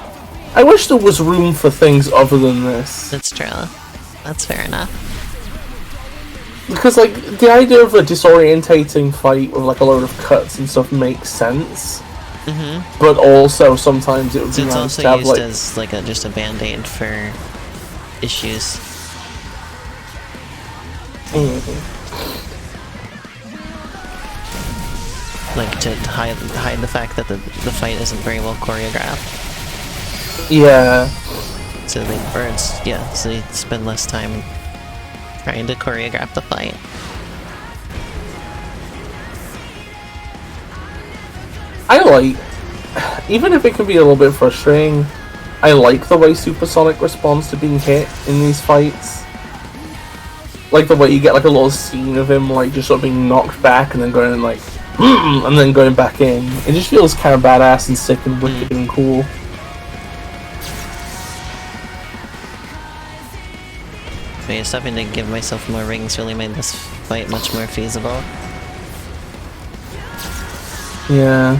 I wish there was room for things other than this. That's true. That's fair enough. Because, like, the idea of a disorientating fight with, like, a load of cuts and stuff makes sense. But also, sometimes it would be So it's nice also to have, used like... as, like, just a band-aid for issues. Like, to hide the fact that the fight isn't very well choreographed. Yeah. So they, or it's, yeah, so they spend less time trying to choreograph the fight. I like... Even if it can be a little bit frustrating, I like the way Supersonic responds to being hit in these fights. Like the way you get, like, a little scene of him, like, just sort of being knocked back and then going, like, and then going back in. It just feels kind of badass and sick and wicked and cool. Yeah, stopping to give myself more rings really made this fight much more feasible. Yeah.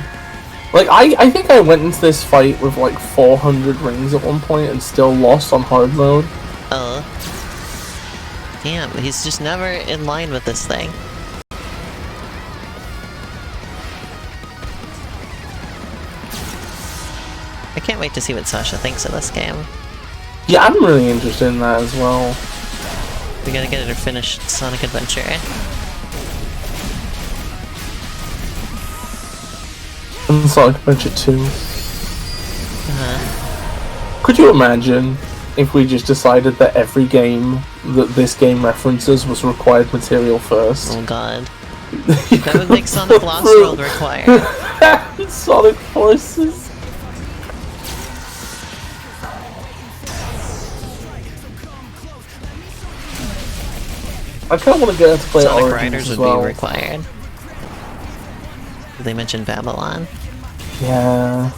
Like, I think I went into this fight with like 400 rings at one point and still lost on hard mode. Oh. Damn, he's just never in line with this thing. I can't wait to see what Sasha thinks of this game. Yeah, I'm really interested in that as well. We gotta get her finished Sonic Adventure. And Sonic Adventure 2. Could you imagine if we just decided that every game that this game references was required material first? Oh god. That would make Sonic Lost World required. Sonic Forces. I kind of want to get to play Sonic Origins Riders as would well. be required. Did they mention Babylon? Yeah.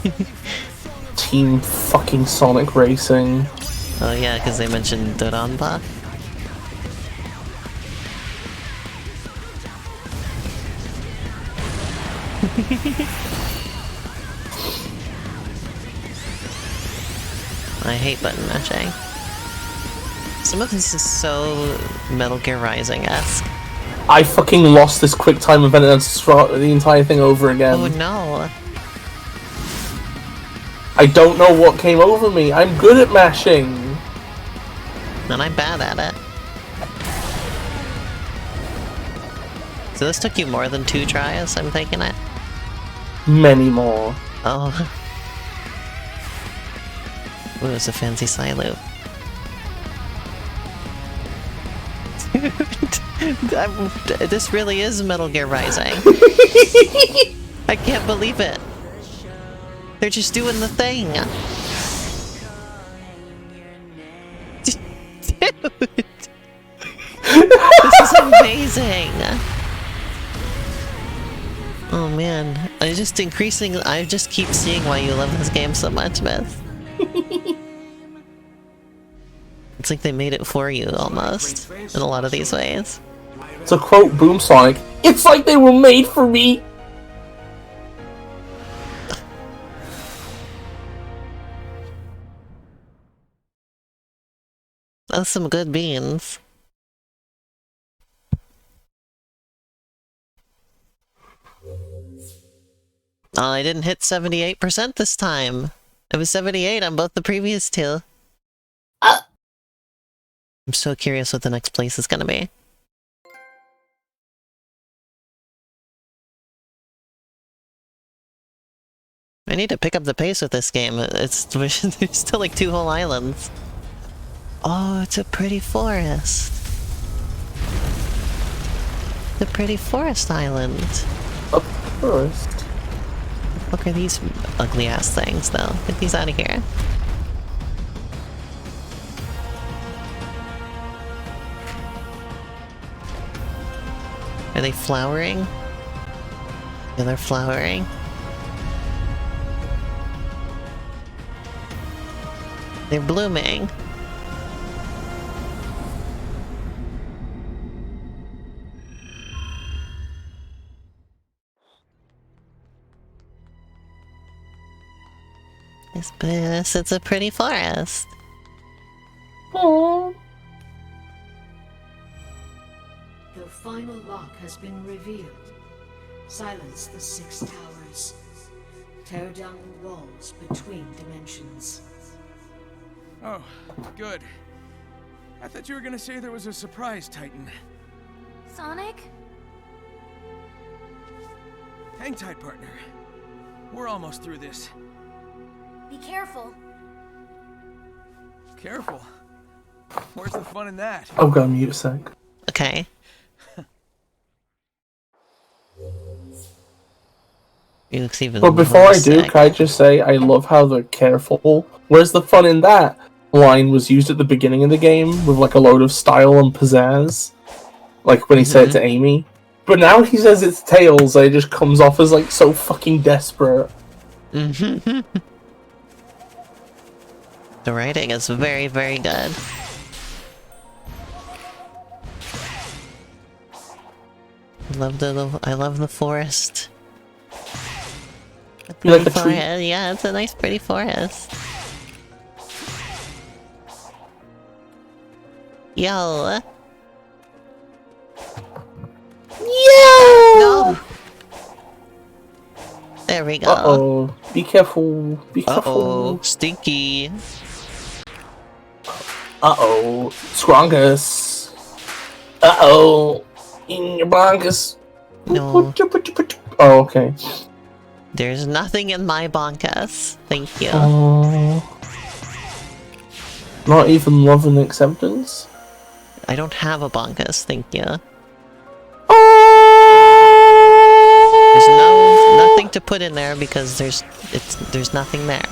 Team fucking Sonic Racing. Oh yeah, because they mentioned Doranba. I hate button mashing. Some of this is so Metal Gear Rising-esque. I fucking lost this quick time event and had to start the entire thing over again. Oh no. I don't know what came over me. I'm good at mashing. And I'm bad at it. So this took you more than 2 tries, I'm taking it? Many more. Oh. Ooh, it's a fancy side loop. This really is Metal Gear Rising. I can't believe it. They're just doing the thing. Dude. This is amazing. Oh man, I just keep seeing why you love this game so much, Myth. It's like they made it for you, almost, in a lot of these ways. To quote Boom Sonic, it's like they were made for me! That's some good beans. Oh, I didn't hit 78% this time. It was 78 on both the previous 2. I'm so curious what the next place is gonna be. I need to pick up the pace with this game. There's still like 2 whole islands. Oh, it's a pretty forest. The pretty forest island. A forest? Look at these ugly ass things though. Get these out of here. Are they flowering? Yeah, they're flowering. They're blooming. It's a pretty forest. Aww. The final lock has been revealed. Silence the 6 towers. Tear down the walls between dimensions. Oh, good. I thought you were gonna say there was a surprise, Titan. Sonic? Hang tight, partner. We're almost through this. Be careful. Careful. Where's the fun in that? Oh god, mute a sec. Okay. He looks even But before more I do, sick. can I just say I love how they're careful. Where's the fun in that? Line was used at the beginning of the game with like a load of style and pizzazz. Like when he said it to Amy. But now he says it's Tails, and it just comes off as like so fucking desperate. The writing is very, very good. love the forest. You like a tree? Yeah, it's a nice, pretty forest. Yo. No. There we go. Uh-oh. Be careful. Be Uh-oh. careful. Stinky. Uh-oh. Scrongus. Uh-oh. In your bonkus. No. Oh, okay. There's nothing in my bonkus. Thank you. Not even love and acceptance? I don't have a bonkus, thank you. There's nothing to put in there because there's nothing there.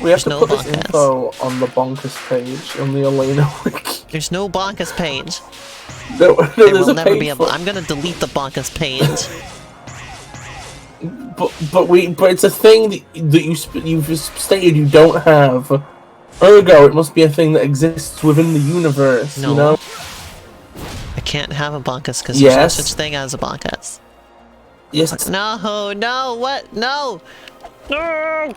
We have There's to no put this bonkus. info on the bonkus page on the Elena wiki. There's no bonkus page. No, There there's will a never page be a. for- I'm gonna delete the bonkus page. But it's a thing that you've stated you don't have. Ergo, it must be a thing that exists within the universe. No. You know. I can't have a bonkus because there's Yes. no such thing as a bonkus. Yes. No, no, what? No! No!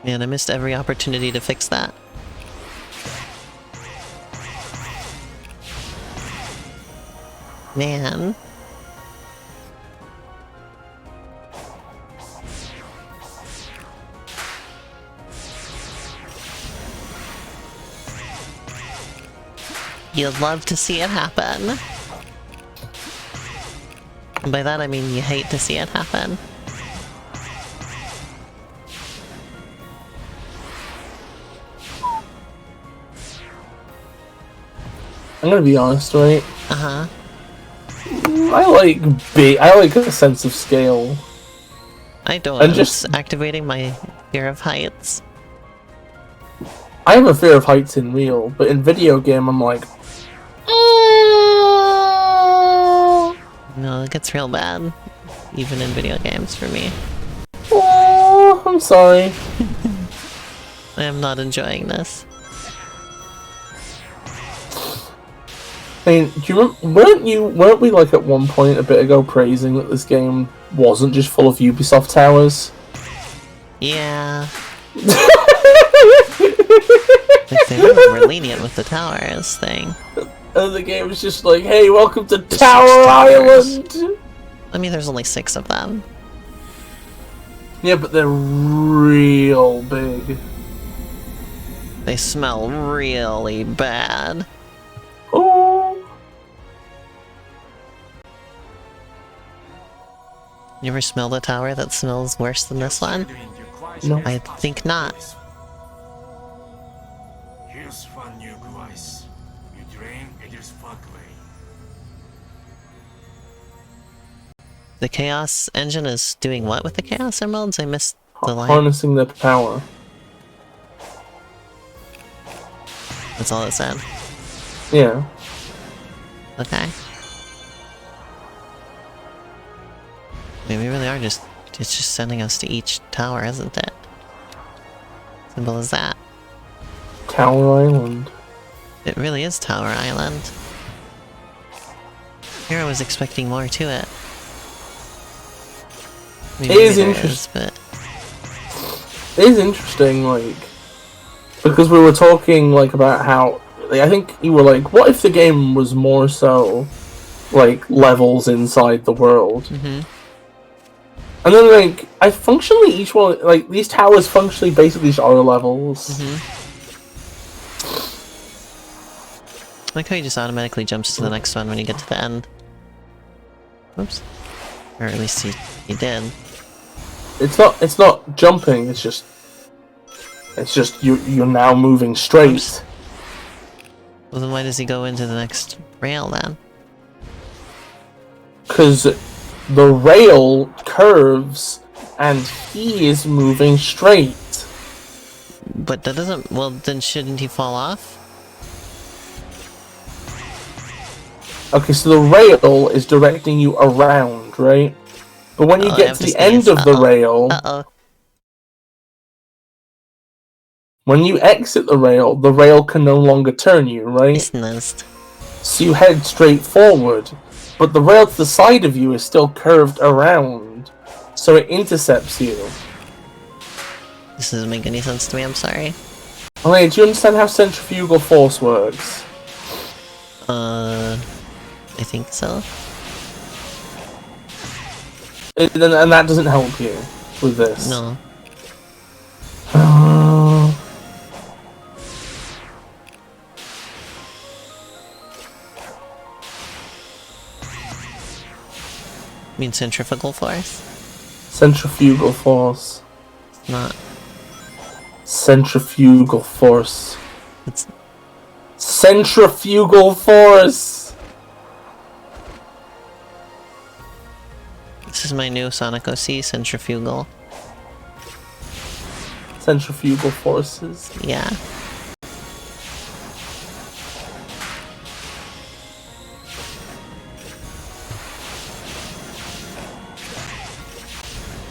Man, I missed every opportunity to fix that. Man. You'd love to see it happen. And by that I mean you hate to see it happen. I'm gonna be honest, right? Uh-huh. I like a sense of scale. I don't. And I'm just- just activating my fear of heights. I have a fear of heights in real, but in video game, I'm like, No, it gets real bad. Even in video games for me. oh, I'm sorry. I am not enjoying this. I mean, do you remember? Weren't we like at one point a bit ago praising that this game wasn't just full of Ubisoft towers? Yeah. Like, they were lenient with the towers thing. And the game was just like, hey, welcome to There's Tower 6 towers. Island! I mean, there's only 6 of them. Yeah, but they're real big. They smell really bad. Oh. You ever smelled a tower that smells worse than this one? No. I think not. Here's one new device. You drain it is fuckway. The Chaos engine is doing what with the Chaos Emeralds? I missed the line. Harnessing the power. That's all it said. Yeah. Okay. I mean, we really are just... It's just sending us to each tower, isn't it? Simple as that. Tower Island. It really is Tower Island. Here I was expecting more to it. I mean, It is maybe there interesting. but... It is interesting, like, because we were talking, like, about how, like, I think you were like, what if the game was more so, like, levels inside the world? Mm-hmm. And then, like, functionally each one, like, these towers functionally basically just are levels. Mm-hmm. I like how he just automatically jumps to the next one when you get to the end. Oops. Or at least he did. It's not jumping, it's just you're now moving straight. Oops. Well, then why does he go into the next rail then? Because the rail curves and he is moving straight. But that doesn't... Well, then shouldn't he fall off? Okay, so the rail is directing you around, right? But when you Oh, I get have to to the end sneeze. of the Uh-oh. rail, Uh-oh. when you exit the rail can no longer turn you, I right? sneezed. So you head straight forward, but the rail to the side of you is still curved around, so it intercepts you. This doesn't make any sense to me, I'm sorry. Okay, do you understand how centrifugal force works? I think so. And that doesn't help you with this. No. You mean centrifugal force? Centrifugal force. It's not. Centrifugal force. It's Centrifugal force! This is my new Sonic OC centrifugal. Centrifugal forces. Yeah.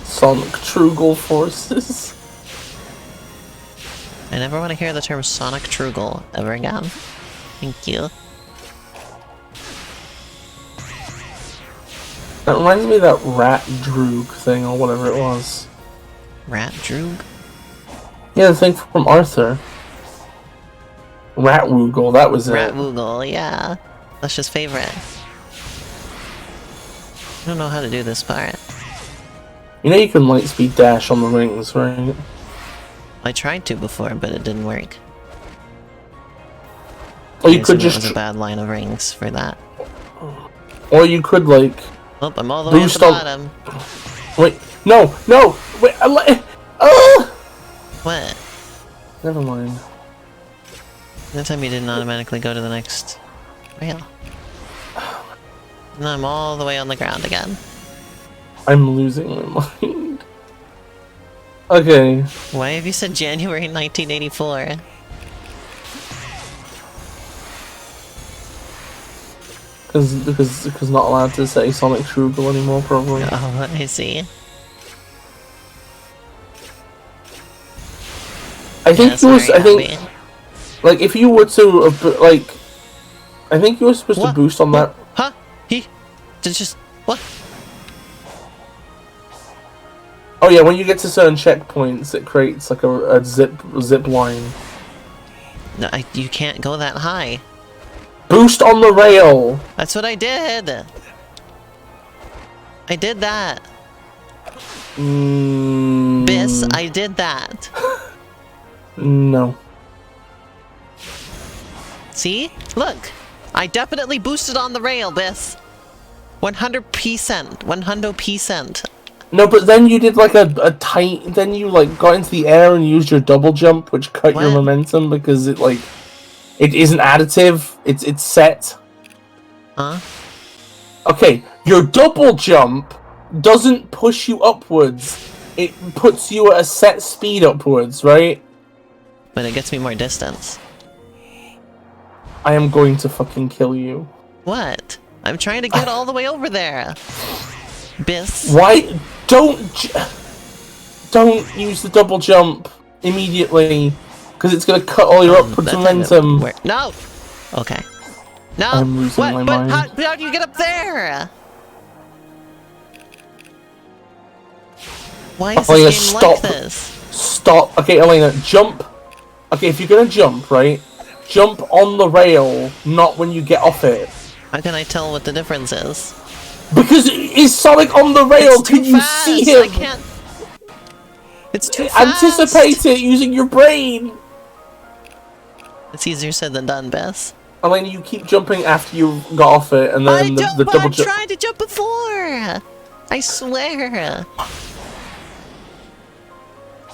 Sonic Trugal forces. I never want to hear the term Sonic Trugal ever again. Thank you. That reminds me of that Rat Droog thing, or whatever it was. Rat Droog? Yeah, the thing from Arthur. Rat Woogle, that was it. Rat Woogle, yeah. That's his favorite. I don't know how to do this part. You know you can lightspeed dash on the rings, right? I tried to before, but it didn't work. Or you I could assume it just... was a bad line of rings for that. Or you could, like... Oh, I'm all the way at the bottom. Wait, no! Wait, What? Never mind. That time you didn't automatically go to the next rail. And I'm all the way on the ground again. I'm losing my mind. Okay. Why have you said January 1984? Because not allowed to say Sonic Trugal anymore, probably. Oh, I see. I think like, if you were to, like... I think you were supposed to boost on that... Huh? Just... What? Oh yeah, when you get to certain checkpoints, it creates, like, a zip line. No, you can't go that high. Boost on the rail! That's what I did! I did that! Bis, I did that! No. See? Look! I definitely boosted on the rail, Bis! 100%! 100%! No, but then you did like a tight... Then you like got into the air and used your double jump, which cut your momentum because it like... It isn't additive, it's set. Huh? Okay, your double jump doesn't push you upwards. It puts you at a set speed upwards, right? But it gets me more distance. I am going to fucking kill you. What? I'm trying to get all the way over there. Bis. Why? Don't use the double jump immediately, because it's gonna cut all your upwards momentum. No. Okay. No. I'm losing my mind. How do you get up there? Why is this game like this? Stop. Okay, Elena, jump. Okay, if you're gonna jump, right? Jump on the rail, not when you get off it. How can I tell what the difference is? Because is Sonic on the rail? Can you see him? I can't. It's too fast. Anticipate it using your brain. It's easier said than done, Bess. Elena, you keep jumping after you got off it, and then the double jump. I tried to jump before. I swear.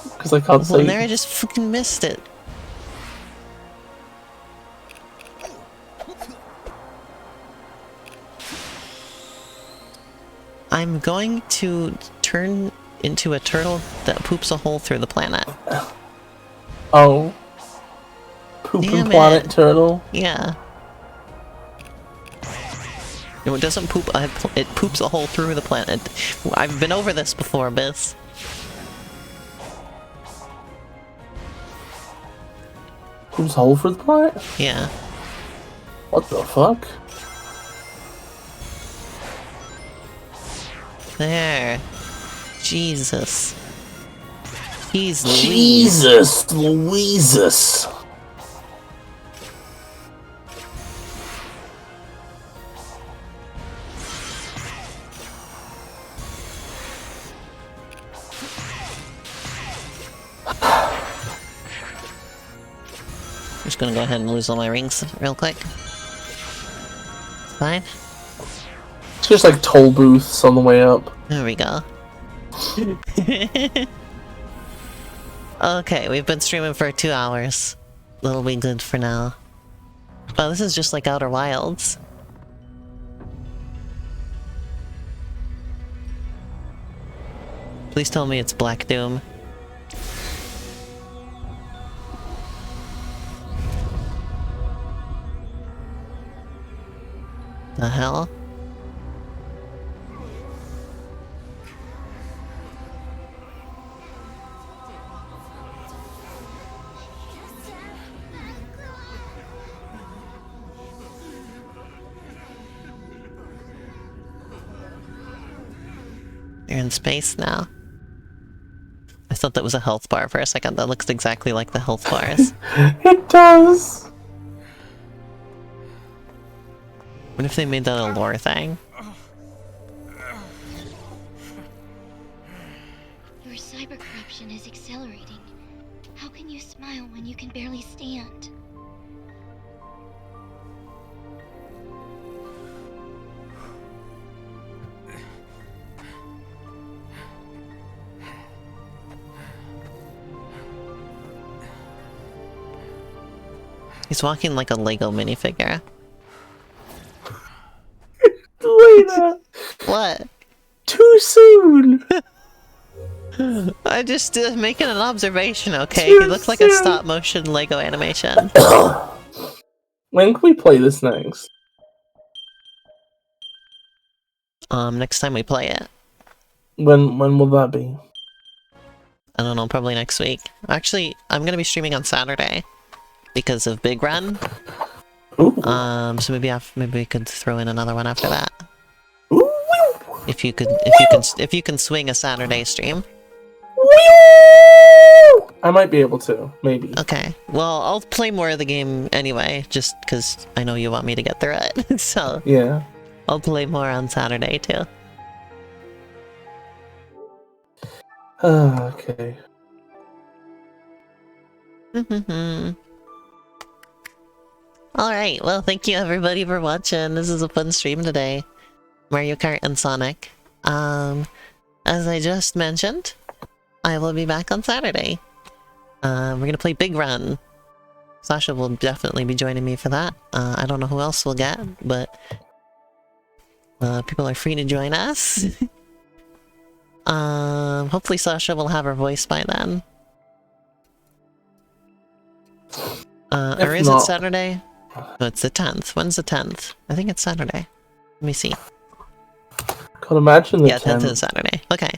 Because I can't see. Well, there I just fucking missed it. I'm going to turn into a turtle that poops a hole through the planet. Oh. Pooping planet turtle? Yeah. No, it doesn't poop. It poops a hole through the planet. I've been over this before, Biz. Poops a hole through the planet? Yeah. What the fuck? There. Jesus. He's Jesus Louises. Just gonna go ahead and lose all my rings real quick. Fine. It's just like toll booths on the way up. There we go. Okay, we've been streaming for 2 hours. That'll be good for now. Oh, this is just like Outer Wilds. Please tell me it's Black Doom. The hell? You're in space now. I thought that was a health bar for a second. That looks exactly like the health bars. It does. What if they made that a lore thing? Your cyber corruption is accelerating. How can you smile when you can barely stand? He's walking like a Lego minifigure. Lena, What? too soon. I just making an observation, okay? He looks like a stop motion Lego animation. When can we play this next? Next time we play it. When will that be? I don't know, probably next week. Actually, I'm gonna be streaming on Saturday because of Big Run. Ooh. So maybe we could throw in another one after that. Ooh. If you can swing a Saturday stream. I might be able to, maybe. Okay. Well, I'll play more of the game anyway, just because I know you want me to get through it. So Yeah. I'll play more on Saturday too. Okay. Alright, well thank you everybody for watching. This is a fun stream today. Mario Kart and Sonic. As I just mentioned, I will be back on Saturday. We're gonna play Big Run. Sasha will definitely be joining me for that. I don't know who else we'll get, but people are free to join us. Hopefully Sasha will have her voice by then. Or is it Saturday? No, it's the 10th. When's the 10th? I think it's Saturday. Let me see. Can't imagine the 10th is Saturday. Okay.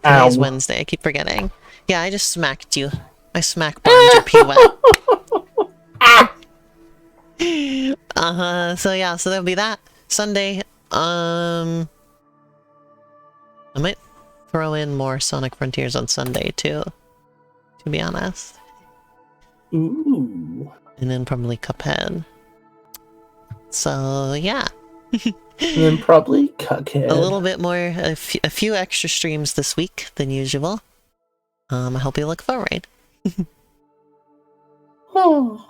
Ow. Today's Wednesday. I keep forgetting. Yeah, I just smacked you. I smack bombed your pee wet. So yeah, so there'll be that. Sunday, I might throw in more Sonic Frontiers on Sunday too, to be honest. Ooh. And then probably Cuphead. So yeah. And then probably Cuckhead. A little bit more, a few extra streams this week than usual. I hope you look forward. Oh.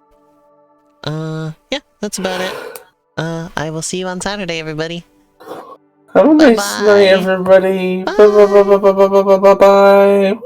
Yeah, that's about it. I will see you on Saturday, everybody. Have a nice night, everybody. Bye. Bye.